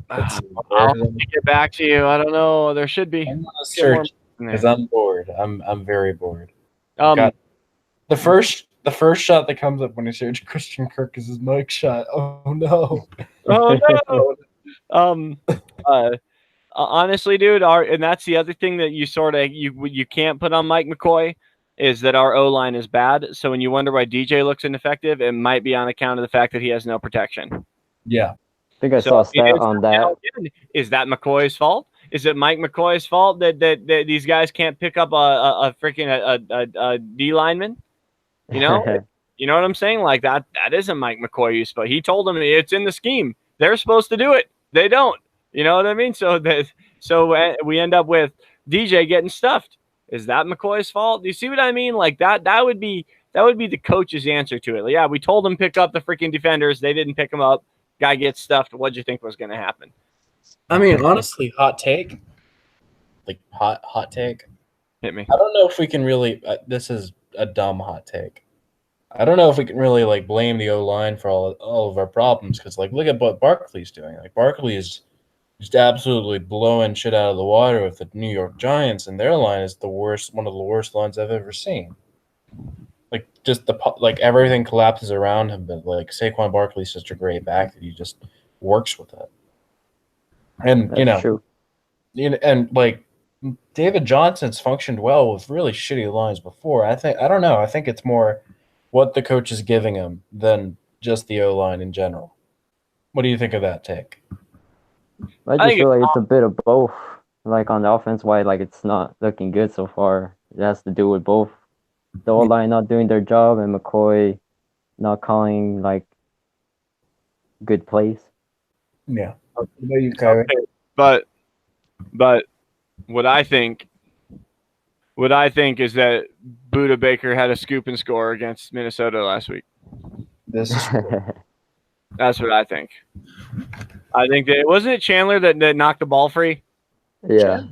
get back to you. I don't know. There should be. I'm gonna search because I'm bored. I'm very bored. The first shot that comes up when you search Christian Kirk is his mic shot. Oh no. Oh no. Honestly, dude, and that's the other thing that you can't put on Mike McCoy is that our O-line is bad. So when you wonder why DJ looks ineffective, it might be on account of the fact that he has no protection. Yeah. I think I saw a stat on that. Is that McCoy's fault? Is it Mike McCoy's fault that these guys can't pick up a freaking D lineman? You know? You know what I'm saying? Like that isn't Mike McCoy. He told them it's in the scheme. They're supposed to do it. They don't. You know what I mean? So we end up with DJ getting stuffed. Is that McCoy's fault? Do you see what I mean? Like that would be the coach's answer to it. Like, yeah, we told them pick up the freaking defenders. They didn't pick them up. Guy gets stuffed. What'd you think was going to happen? I mean, honestly, hot take. Like hot take. Hit me. I don't know if we can really. This is a dumb hot take. I don't know if we can really like blame the O-line for all of our problems because like look at what Barkley's doing. Like Barkley is just absolutely blowing shit out of the water with the New York Giants, and their line is one of the worst lines I've ever seen. Like just everything collapses around him, but like Saquon Barkley's such a great back that he just works with it. And That's true. And like David Johnson's functioned well with really shitty lines before. I don't know. I think it's more what the coach is giving him than just the O-line in general. What do you think of that take? I just feel like it's a bit of both. Like on the offense, why like it's not looking good so far. It has to do with both the O-line not doing their job and McCoy not calling like good plays. Yeah. What about you, Kyrie? But what I think is that Buda Baker had a scoop and score against Minnesota last week. This is That's what I think. I think that wasn't it Chandler that knocked the ball free. Yeah.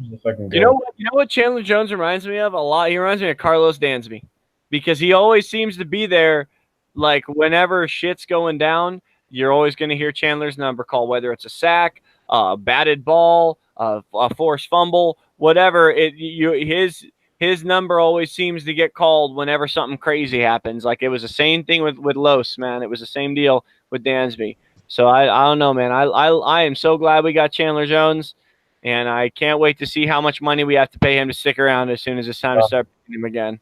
You know what Chandler Jones reminds me of a lot. He reminds me of Carlos Dansby because he always seems to be there. Like whenever shit's going down, you're always going to hear Chandler's number call, whether it's a sack, a batted ball, a forced fumble, whatever. His number always seems to get called whenever something crazy happens. Like it was the same thing with Los, man. It was the same deal with Dansby. So I don't know, man. I am so glad we got Chandler Jones, and I can't wait to see how much money we have to pay him to stick around as soon as it's time to start paying him again.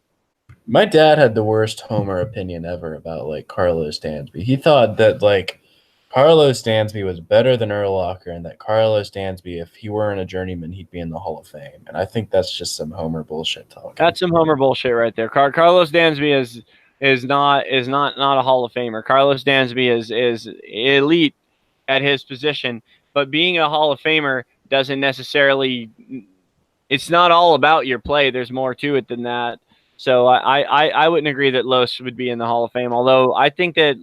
My dad had the worst Homer opinion ever about like Carlos Dansby. He thought that like Carlos Dansby was better than Urlacher, and that Carlos Dansby, if he weren't a journeyman, he'd be in the Hall of Fame. And I think that's just some Homer bullshit talk. That's some Homer bullshit right there. Carlos Dansby is not a Hall of Famer. Carlos Dansby is elite at his position, but being a Hall of Famer doesn't necessarily. It's not all about your play. There's more to it than that. So I wouldn't agree that Los would be in the Hall of Fame. Although I think that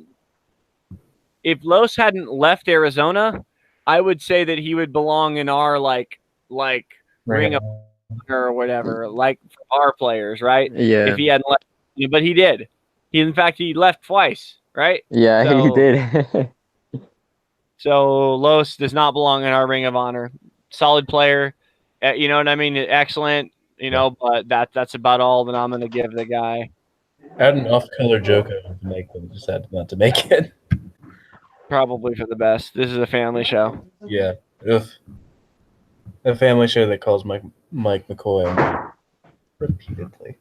if Los hadn't left Arizona, I would say that he would belong in our like ring of honor or whatever, like our players, right? Yeah. If he hadn't left, but he did. He left twice, right? Yeah, So, he did. So Los does not belong in our ring of honor. Solid player, you know what I mean? Excellent, but that's about all that I'm going to give the guy. I had an off-color joke I wanted to make, but I decided not to make it. Probably for the best. This is a family show. Yeah. Ugh. A family show that calls Mike McCoy repeatedly.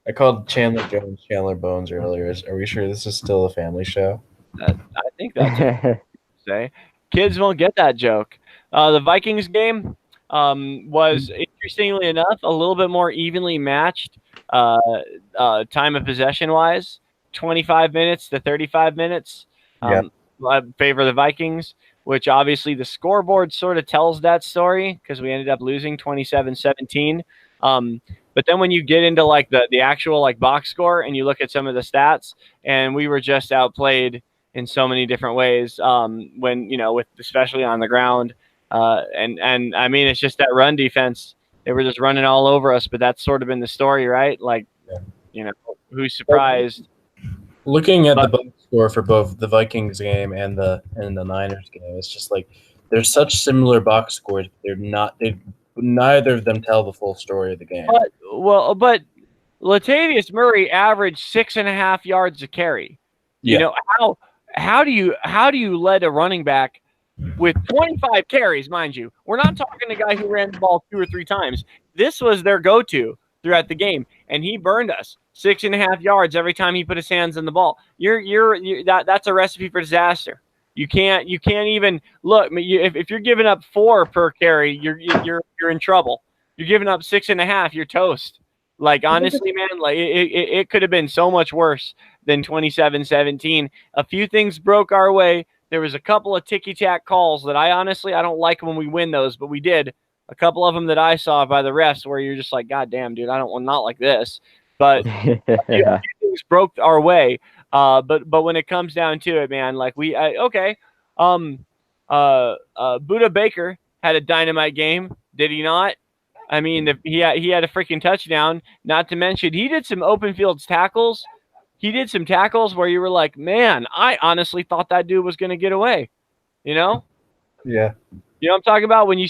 I called Chandler Jones Chandler Bones earlier. Are we sure this is still a family show? I think that's what you say. Kids won't get that joke. The Vikings game was, interestingly enough, a little bit more evenly matched time of possession-wise, 25 minutes to 35 minutes. I favor the Vikings. which obviously the scoreboard sort of tells that story because we ended up losing 27-17. But then when you get into like the actual like box score and you look at some of the stats, and we were just outplayed in so many different ways. When with especially on the ground, and I mean it's just that run defense. They were just running all over us, but that's sort of been the story, right? Like, who's surprised? Looking at the box score for both the Vikings game and the Niners game, it's just like there's such similar box scores. Neither of them tell the full story of the game. But Latavius Murray averaged 6.5 yards a carry. Yeah. How do you let a running back with 25 carries, mind you? We're not talking a guy who ran the ball 2 or 3 times. This was their go-to throughout the game, and he burned us 6.5 yards every time he put his hands on the ball. That's a recipe for disaster. You can't even look. If you're giving up 4 per carry, you're in trouble. You're giving up 6.5, you're toast. Like, honestly, man, like it could have been so much worse than 27-17. A few things broke our way. There was a couple of ticky-tack calls that I don't like when we win those, but we did. A couple of them that I saw by the refs where you're just like, God damn, dude, not like this. But a few things broke our way. But when it comes down to it, man, like Buda Baker had a dynamite game, did he not? I mean, he had a freaking touchdown. Not to mention, he did some open fields tackles. He did some tackles where you were like, man, I honestly thought that dude was going to get away. Yeah. You know what I'm talking about? When you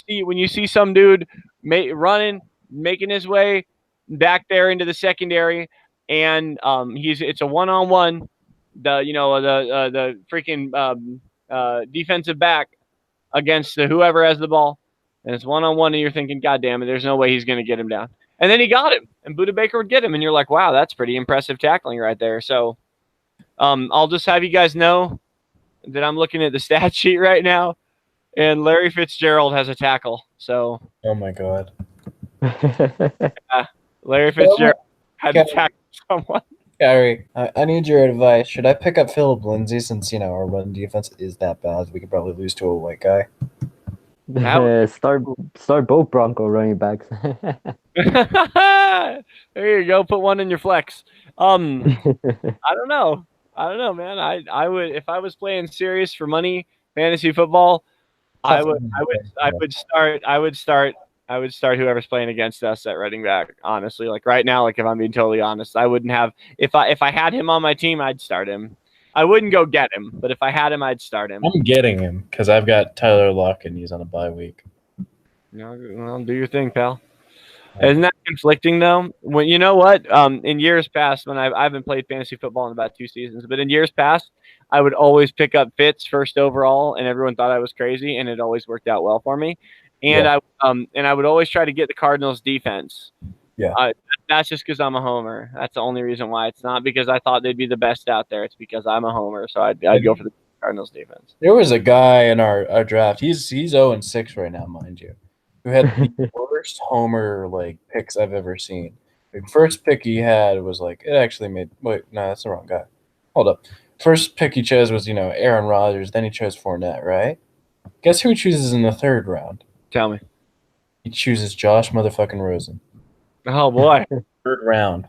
see some dude running, making his way back there into the secondary, and it's a one-on-one. The freaking defensive back against whoever has the ball, and it's one-on-one, and you're thinking, God damn it, there's no way he's going to get him down. And then he got him, and Buda Baker would get him, and you're like, wow, that's pretty impressive tackling right there. So I'll just have you guys know that I'm looking at the stat sheet right now, and Larry Fitzgerald has a tackle. So. Oh my God. Larry Fitzgerald had to tackle someone. Gary, I need your advice. Should I pick up Philip Lindsay since our run defense is that bad? We could probably lose to a white guy. Start both Bronco running backs. There you go. Put one in your flex. I don't know, man. I would, if I was playing serious for money fantasy football, I would start whoever's playing against us at running back. Honestly, like right now, like if I'm being totally honest, I wouldn't have, if I had him on my team, I'd start him. I wouldn't go get him, but if I had him, I'd start him. I'm getting him because I've got Tyler Lockett and he's on a bye week. Well, do your thing, pal. Isn't that conflicting though? When you know what? In years past, when I haven't played fantasy football in about 2 seasons, but in years past, I would always pick up Fitz first overall, and everyone thought I was crazy, and it always worked out well for me. And I would always try to get the Cardinals defense. Yeah. That's just because I'm a homer. That's the only reason why. It's not because I thought they'd be the best out there. It's because I'm a homer, so I'd go for the Cardinals defense. There was a guy in our draft. He's 0-6 right now, mind you, who had the worst homer picks I've ever seen. The first pick he had was it actually made. Wait, no, that's the wrong guy. Hold up. First pick he chose was Aaron Rodgers. Then he chose Fournette, right? Guess who he chooses in the 3rd round? Tell me. He chooses Josh motherfucking Rosen. Oh boy. 3rd round.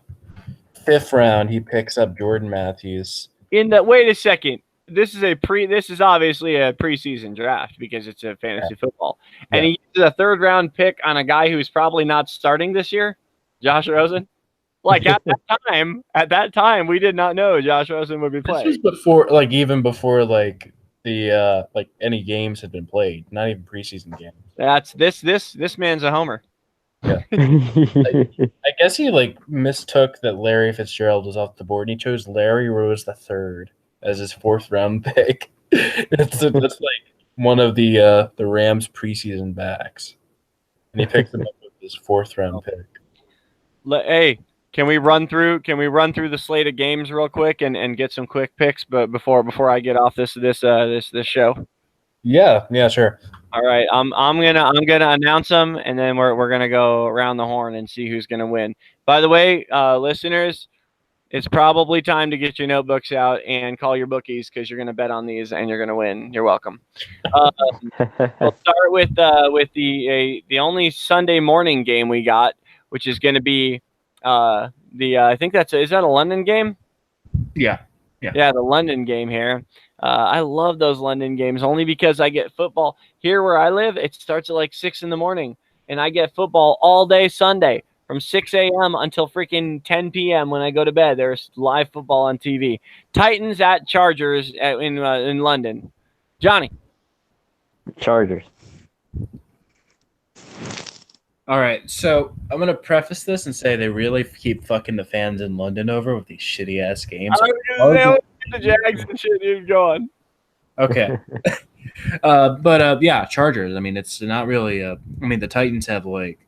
5th round he picks up Jordan Matthews. Wait a second. This is obviously a preseason draft because it's a fantasy football. And he uses a 3rd round pick on a guy who's probably not starting this year, Josh Rosen. At that time, we did not know Josh Rosen would be playing. This was before, even before the any games had been played, not even preseason games. That's this man's a homer. Yeah. I guess he mistook that Larry Fitzgerald was off the board, and he chose Larry Rose III as his 4th round pick. That's one of the Rams preseason backs, and he picked him up with his 4th round pick. Hey, can we run through the slate of games real quick and get some quick picks? But before I get off this show. Yeah, sure. All right, I'm gonna announce them, and then we're gonna go around the horn and see who's gonna win. By the way, listeners, it's probably time to get your notebooks out and call your bookies because you're going to bet on these and you're going to win. You're welcome. We'll start with the only Sunday morning game we got, which is going to be I think is that a London game? Yeah. Yeah, the London game here. I love those London games only because I get football here where I live. It starts at like 6 in the morning, and I get football all day Sunday from 6 a.m. until freaking 10 p.m. when I go to bed. There's live football on TV. Titans at Chargers in London. Johnny. Chargers. All right, so I'm gonna preface this and say they really keep fucking the fans in London over with these shitty ass games. The Jags and shit, dude, go on. Okay, yeah, Chargers. I mean, it's not really. I mean, the Titans have like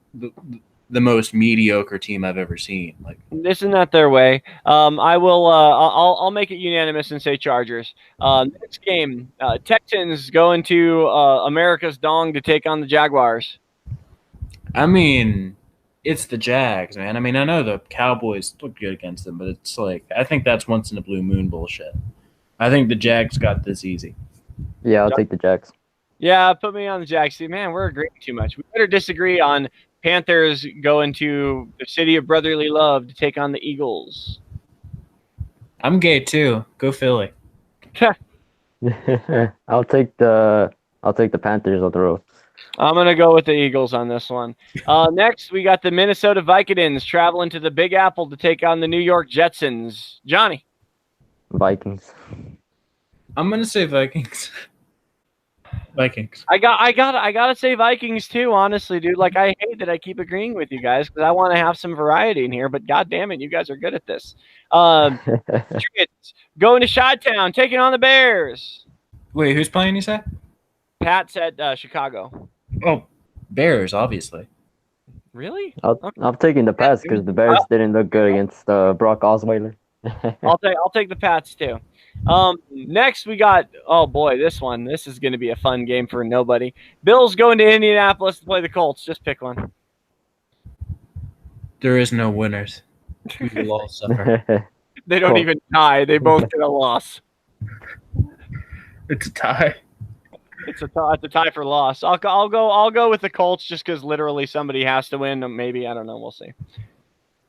the most mediocre team I've ever seen. Like, isn't that their way? I will. I'll make it unanimous and say Chargers. Next game, Texans going to America's Dong to take on the Jaguars. I mean, it's the Jags, man. I mean, I know the Cowboys look good against them, but it's like I think that's once in a blue moon bullshit. I think the Jags got this easy. Yeah, I'll take the Jags. Yeah, put me on the Jags. See, man, we're agreeing too much. We better disagree on Panthers going to the city of brotherly love to take on the Eagles. I'm gay too. Go Philly. I'll take the Panthers on the road. I'm going to go with the Eagles on this one. Next, we got the Minnesota Vikings traveling to the Big Apple to take on the New York Jetsons. Johnny. Vikings. I'm going to say Vikings. Vikings. I gotta say Vikings too, honestly, dude. Like, I hate that I keep agreeing with you guys because I want to have some variety in here, but god damn it, you guys are good at this. Patriots going to Chi-Town, taking on the Bears. Wait, who's playing, you said? Pat's at Chicago. Oh, Bears, obviously. Really? I'm taking the Pats because the Bears didn't look good against Brock Osweiler. I'll take the Pats too. Next we got, oh boy, this is going to be a fun game for nobody. Bills going to Indianapolis to play the Colts. Just pick one. There is no winners. We all suffer. They don't even tie. They both get a loss. It's a tie. It's a tie for loss. I'll go with the Colts just because literally somebody has to win. Maybe, I don't know. We'll see.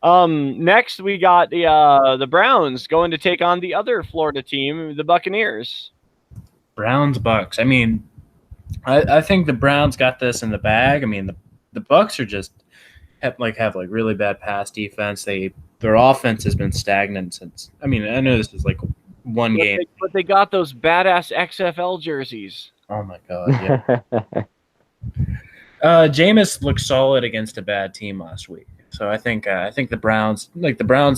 Next we got the Browns going to take on the other Florida team, the Buccaneers. Browns Bucks. I mean, I think the Browns got this in the bag. I mean, the Bucks are just have really bad pass defense. Their offense has been stagnant since. I mean, I know this is like one game, but they got those badass XFL jerseys. Oh my god! Yeah. Jameis looked solid against a bad team last week. So I think the Browns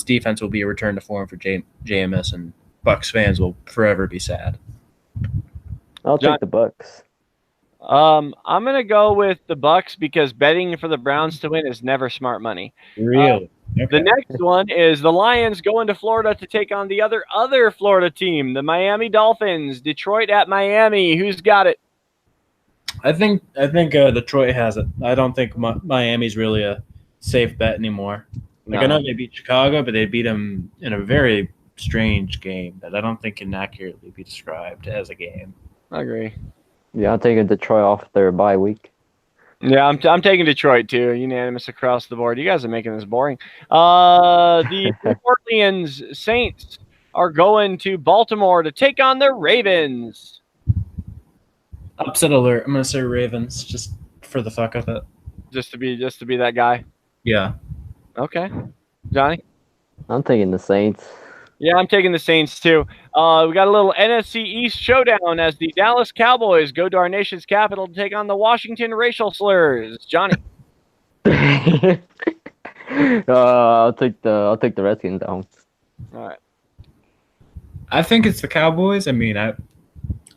defense will be a return to form for Jameis, and Bucks fans will forever be sad. I'll take the Bucks. I'm gonna go with the Bucks because betting for the Browns to win is never smart money. Really? Okay. The next one is the Lions going to Florida to take on the other Florida team, the Miami Dolphins. Detroit at Miami. Who's got it? I think Detroit has it. I don't think Miami's really a safe bet anymore. Like, I know they beat Chicago, but they beat them in a very strange game that I don't think can accurately be described as a game. I agree. Yeah, I'm taking Detroit off their bye week. Yeah, I'm taking Detroit too. Unanimous across the board. You guys are making this boring. The New Orleans Saints are going to Baltimore to take on the Ravens. Upset alert. I'm gonna say Ravens just for the fuck of it. Just to be that guy. Yeah. Okay. Johnny? I'm taking the Saints. Yeah, I'm taking the Saints too. We got a little NFC East showdown as the Dallas Cowboys go to our nation's capital to take on the Washington racial slurs. Johnny? I'll take the Redskins down. All right. I think it's the Cowboys. I mean,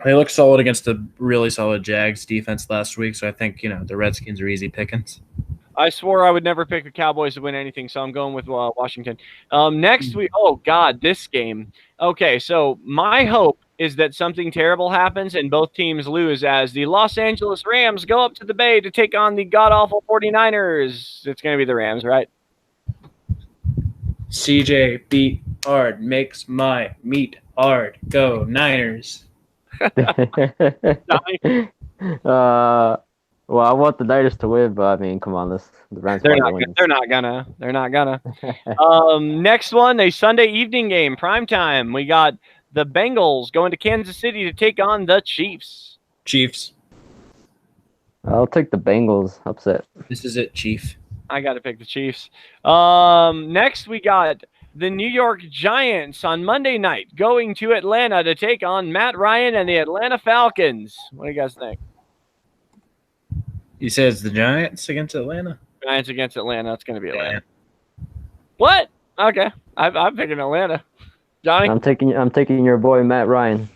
they looked solid against a really solid Jags defense last week, so I think the Redskins are easy pickings. I swore I would never pick the Cowboys to win anything, so I'm going with Washington. Next week, oh God, this game. Okay, so my hope is that something terrible happens and both teams lose as the Los Angeles Rams go up to the Bay to take on the god-awful 49ers. It's going to be the Rams, right? CJ beat hard makes my meat hard. Go Niners. Well, I want the Niners to win, but I mean, come on, the Rams They're probably not. win. They're not gonna. They're not gonna. Next one, a Sunday evening game, primetime. We got the Bengals going to Kansas City to take on the Chiefs. Chiefs. I'll take the Bengals upset. This is it, Chief. I got to pick the Chiefs. Next, we got the New York Giants on Monday night going to Atlanta to take on Matt Ryan and the Atlanta Falcons. What do you guys think? You said it's the Giants against Atlanta? Giants against Atlanta. It's going to be Atlanta. Yeah. What? Okay. I'm picking Atlanta. Johnny? I'm taking your boy Matt Ryan.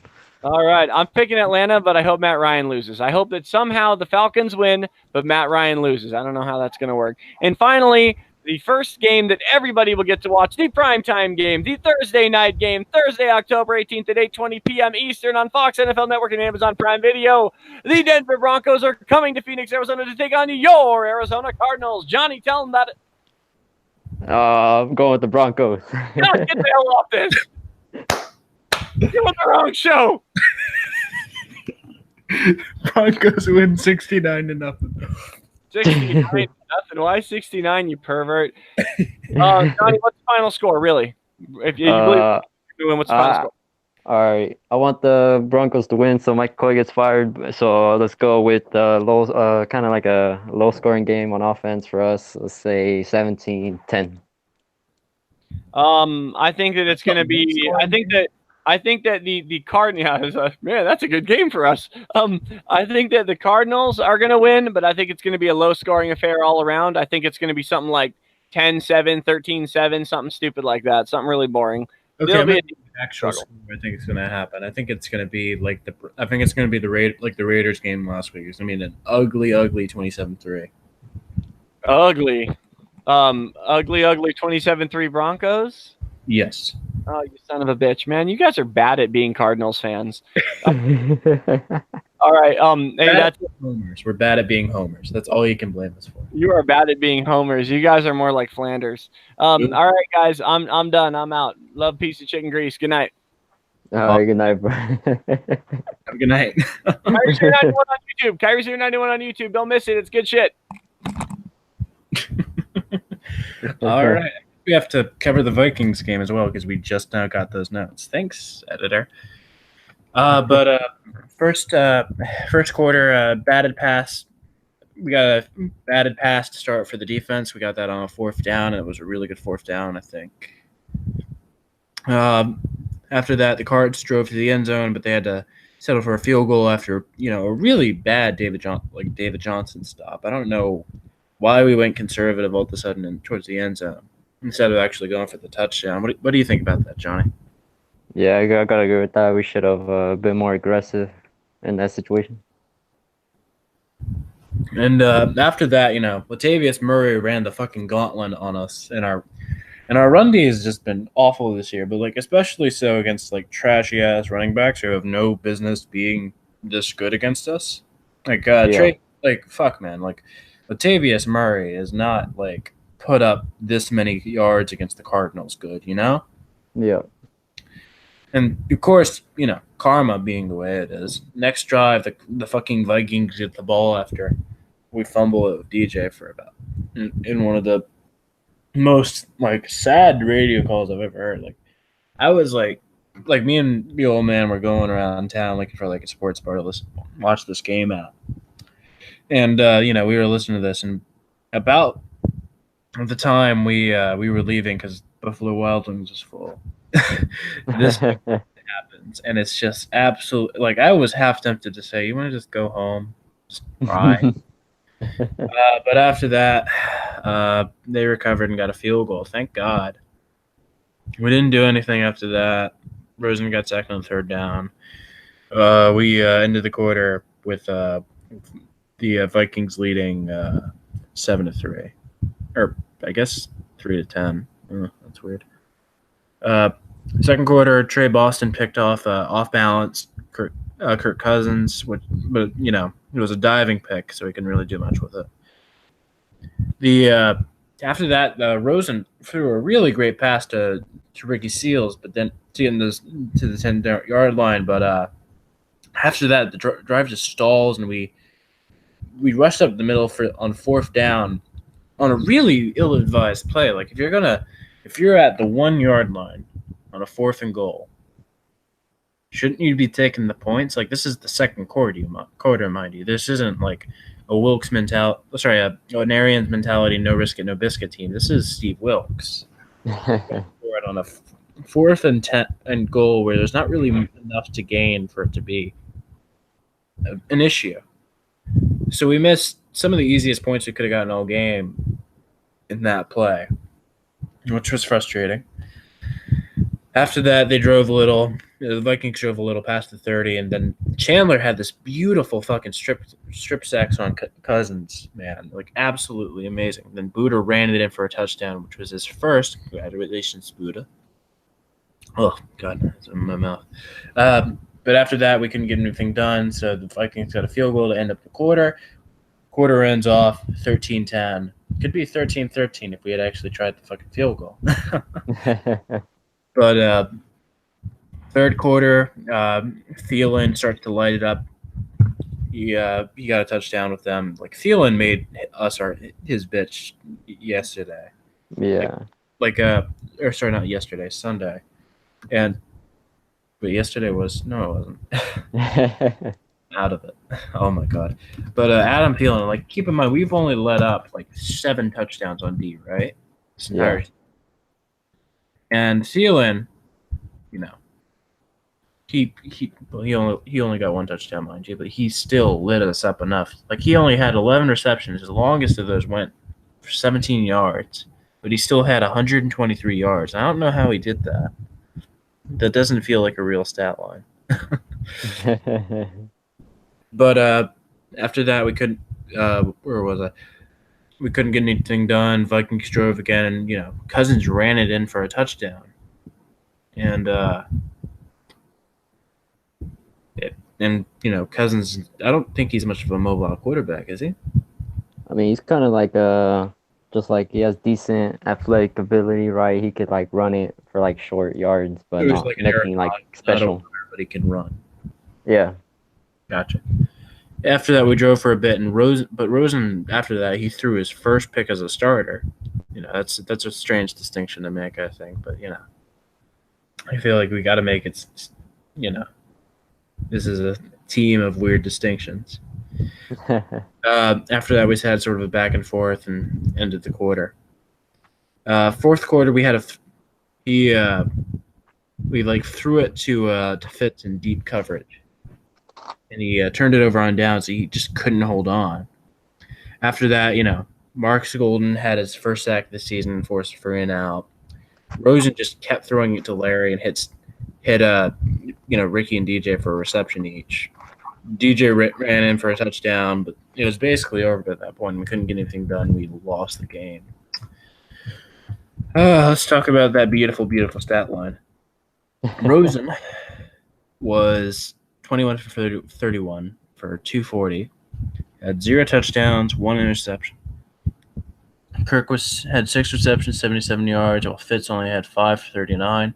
All right. I'm picking Atlanta, but I hope Matt Ryan loses. I hope that somehow the Falcons win, but Matt Ryan loses. I don't know how that's going to work. And finally, the first game that everybody will get to watch, the primetime game, the Thursday night game, Thursday, October 18th at 8:20 p.m. Eastern on Fox, NFL Network, and Amazon Prime Video. The Denver Broncos are coming to Phoenix, Arizona to take on your Arizona Cardinals. Johnny, tell them about it. I'm going with the Broncos. God, get the hell off this. You're on the wrong show. Broncos win 69-0. 69-0. Why 69, you pervert? Johnny, what's the final score, really? If you believe you win, what's the final score? All right. I want the Broncos to win, so Mike McCoy gets fired. So let's go with low, kind of like a low-scoring game on offense for us. Let's say 17-10. I think that it's going to be. I think that the Cardinals. Yeah, man, that's a good game for us. I think that the Cardinals are going to win, but I think it's going to be a low-scoring affair all around. I think it's going to be something like 10-7, 13-7, something stupid like that, something really boring. Okay, actual score I think it's going to happen. I think it's going to be like the Raiders game last week. It's going to be an ugly 27-3. Ugly 27-3 Broncos. Yes. Oh, you son of a bitch, man! You guys are bad at being Cardinals fans. All right, hey, that's homers. We're bad at being homers. That's all you can blame us for. You are bad at being homers. You guys are more like Flanders. All right, guys, I'm done. I'm out. Love, piece of chicken grease. Good night. All right, good night, bro. Have a good night. Kyrie91 on YouTube. Kyrie91 on YouTube. Don't miss it. It's good shit. All right. We have to cover the Vikings game as well because we just now got those notes. Thanks, editor. But first quarter, batted pass. We got a batted pass to start for the defense. We got that on a 4th down, and it was a really good 4th down, I think. After that, the Cards drove to the end zone, but they had to settle for a field goal after a really bad David Johnson stop. I don't know why we went conservative all of a sudden and towards the end zone instead of actually going for the touchdown. What do you think about that, Johnny? Yeah, I gotta agree with that. We should have been more aggressive in that situation. And after that, Latavius Murray ran the fucking gauntlet on us, and our run D has just been awful this year. But especially so against trashy ass running backs who have no business being this good against us. Fuck, man. Latavius Murray is not put up this many yards against the Cardinals good, Yeah. And of course, karma being the way it is. Next drive, the fucking Vikings get the ball after we fumble it with DJ for about in one of the most sad radio calls I've ever heard. I was me and the old man were going around town looking for a sports bar to watch this game out. And we were listening to this, and about the time we were leaving because Buffalo Wild Wings was full. This happens, and it's just absolutely I was half tempted to say, "You want to just go home, just cry." But after that, they recovered and got a field goal. Thank God. We didn't do anything after that. Rosen got sacked on 3rd down. We ended the quarter with the Vikings leading 7-3, or I guess 3-10. That's weird. Second quarter, Trey Boston picked off balance Kirk Cousins, but it was a diving pick, so he couldn't really do much with it. After that, Rosen threw a really great pass to to Ricky Seals, but then to get to the 10-yard line. But after that, the drive just stalls, and we rushed up the middle on 4th down on a really ill-advised play. Like if you're at the 1-yard line on a 4th and goal, shouldn't you be taking the points? Like this is the second quarter, mind you. This isn't like a Wilkes mentality. Sorry, an Arians mentality, no risk it, no biscuit team. This is Steve Wilkes. For it on a 4th and 10 and goal where there's not really enough to gain for it to be an issue. So we missed some of the easiest points we could have gotten all game in that play, which was frustrating. After that, they drove a little. The Vikings drove a little past the 30, and then Chandler had this beautiful fucking strip sacks on Cousins, man, like absolutely amazing. Then Buddha ran it in for a touchdown, which was his first. Congratulations, Buddha. Oh God, it's in my mouth. But after that, we couldn't get anything done, so the Vikings got a field goal to end up the quarter. Quarter ends off 13-10. Could be 13-13 if we had actually tried the fucking field goal. But third quarter, Thielen starts to light it up. He got a touchdown with them. Like Thielen made us his bitch yesterday. Yeah. Or sorry, not yesterday, Sunday. But yesterday was it wasn't. Out of it. Oh my God. But Adam Thielen, like keep in mind we've only let up like 7 touchdowns on D, right? Yeah. And Thielen, you know, he only got 1 touchdown, mind you, but he still lit us up enough. Like he only had 11 receptions. The longest of those went for 17 yards, but he still had 123 yards. I don't know how he did that. That doesn't feel like a real stat line. But after that, we couldn't. Where was I? We couldn't get anything done. Vikings drove again, and Cousins ran it in for a touchdown. And Cousins. I don't think he's much of a mobile quarterback, is he? I mean, he's kind of like just like he has decent athletic ability, right? He could like run it for like short yards, but not like nothing like special. But he can run. Yeah. Gotcha. After that, we drove for a bit, and Rosen. After that, he threw his first pick as a starter. That's a strange distinction to make, I think. But I feel like we got to make it. This is a team of weird distinctions. After that, we had sort of a back and forth and ended the quarter. Fourth quarter, we had we like threw it to Fitz in deep coverage. And he turned it over on down, so he just couldn't hold on. After that, Marcus Golden had his first sack of the season and forced a 3-and-out. Rosen just kept throwing it to Larry and hit Ricky and DJ for a reception each. DJ ran in for a touchdown, but it was basically over at that point. We couldn't get anything done. We lost the game. Let's talk about that beautiful, beautiful stat line. Rosen was 21 for 31 for 240. Had 0 touchdowns, 1 interception. Kirk had 6 receptions, 77 yards, while Fitz only had 5 for 39.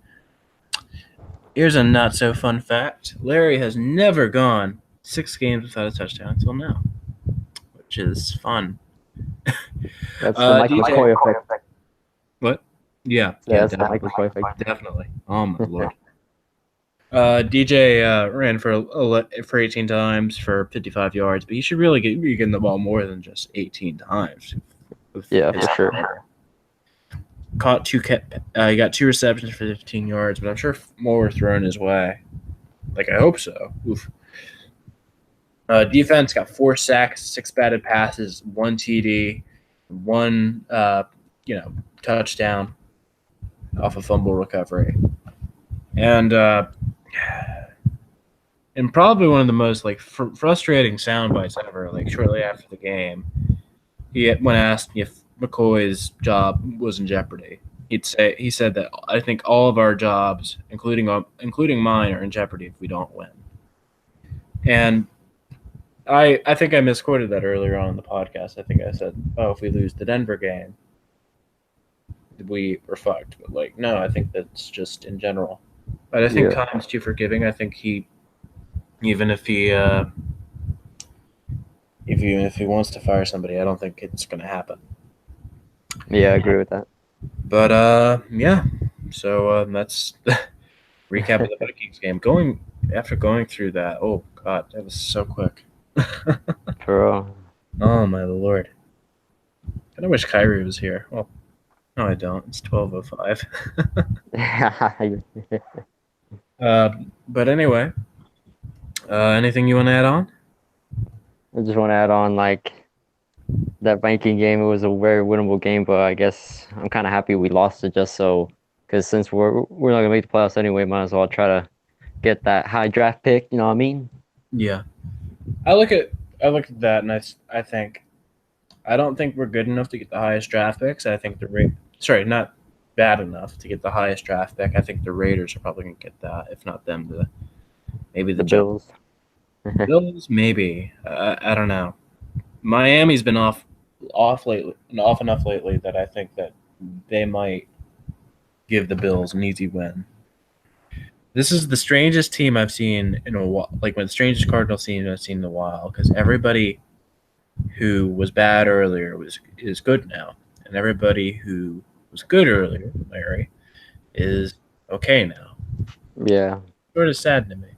Here's a not so fun fact. Larry has never gone 6 games without a touchdown until now, which is fun. That's the Mike McCoy effect. What? Yeah, that's the Mike McCoy effect. Definitely. Oh my Lord. DJ ran for 18 times for 55 yards, but he should really be getting the ball more than just 18 times. Yeah, for sure. He got 2 receptions for 15 yards, but I'm sure more were thrown his way. Like, I hope so. Oof. Defense got 4 sacks, 6 batted passes, 1 TD, 1 touchdown off a fumble recovery. And probably one of the most frustrating sound bites ever. Shortly after the game, when asked if McCoy's job was in jeopardy, he said that I think all of our jobs, including mine, are in jeopardy if we don't win. And I think I misquoted that earlier on in the podcast. I think I said, "Oh, if we lose the Denver game, we were fucked. But like, no, I think that's just in general. But I think Yeah. Khan's too forgiving. I think even if he wants to fire somebody, I don't think it's gonna happen. Yeah, I agree with that. But yeah. So that's recap of the Vikings game. After going through that, oh god, that was so quick. For real. Oh my lord. I wish Kyrie was here. Well, no, I don't. It's 12:05. But anyway, anything you want to add on? I just want to add on like that Viking game. It was a very winnable game, but I guess I'm kind of happy we lost it just so because since we're not gonna make the playoffs anyway, might as well try to get that high draft pick. You know what I mean? Yeah, I look at that, and I think I don't think we're good enough to get the highest draft picks. I think not bad enough to get the highest draft pick. I think the Raiders are probably gonna get that, if not them, maybe The the Bills. Bills, maybe. I don't know. Miami's been off lately, off enough lately that I think that they might give the Bills an easy win. This is the strangest team I've seen in a while, like the strangest Cardinals team I've seen in a while, because everybody who was bad earlier is good now, and everybody who was good earlier, Larry, is okay now. Yeah. Sort of sad to me.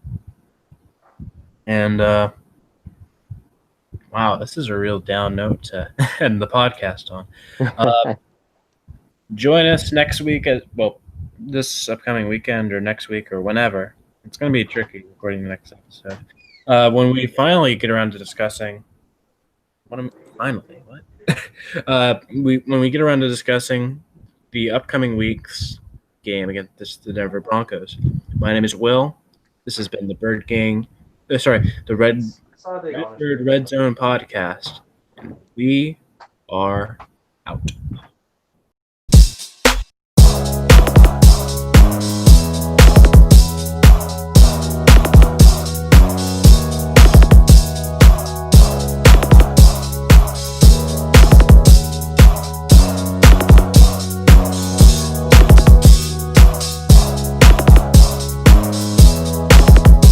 And wow, this is a real down note to end the podcast on. Join us next week this upcoming weekend or next week or whenever. It's going to be tricky recording the next episode. When we finally get around to discussing when we get around to discussing the upcoming week's game against the Denver Broncos. My name is Will. This has been the the Redbird Redzone podcast. We are out.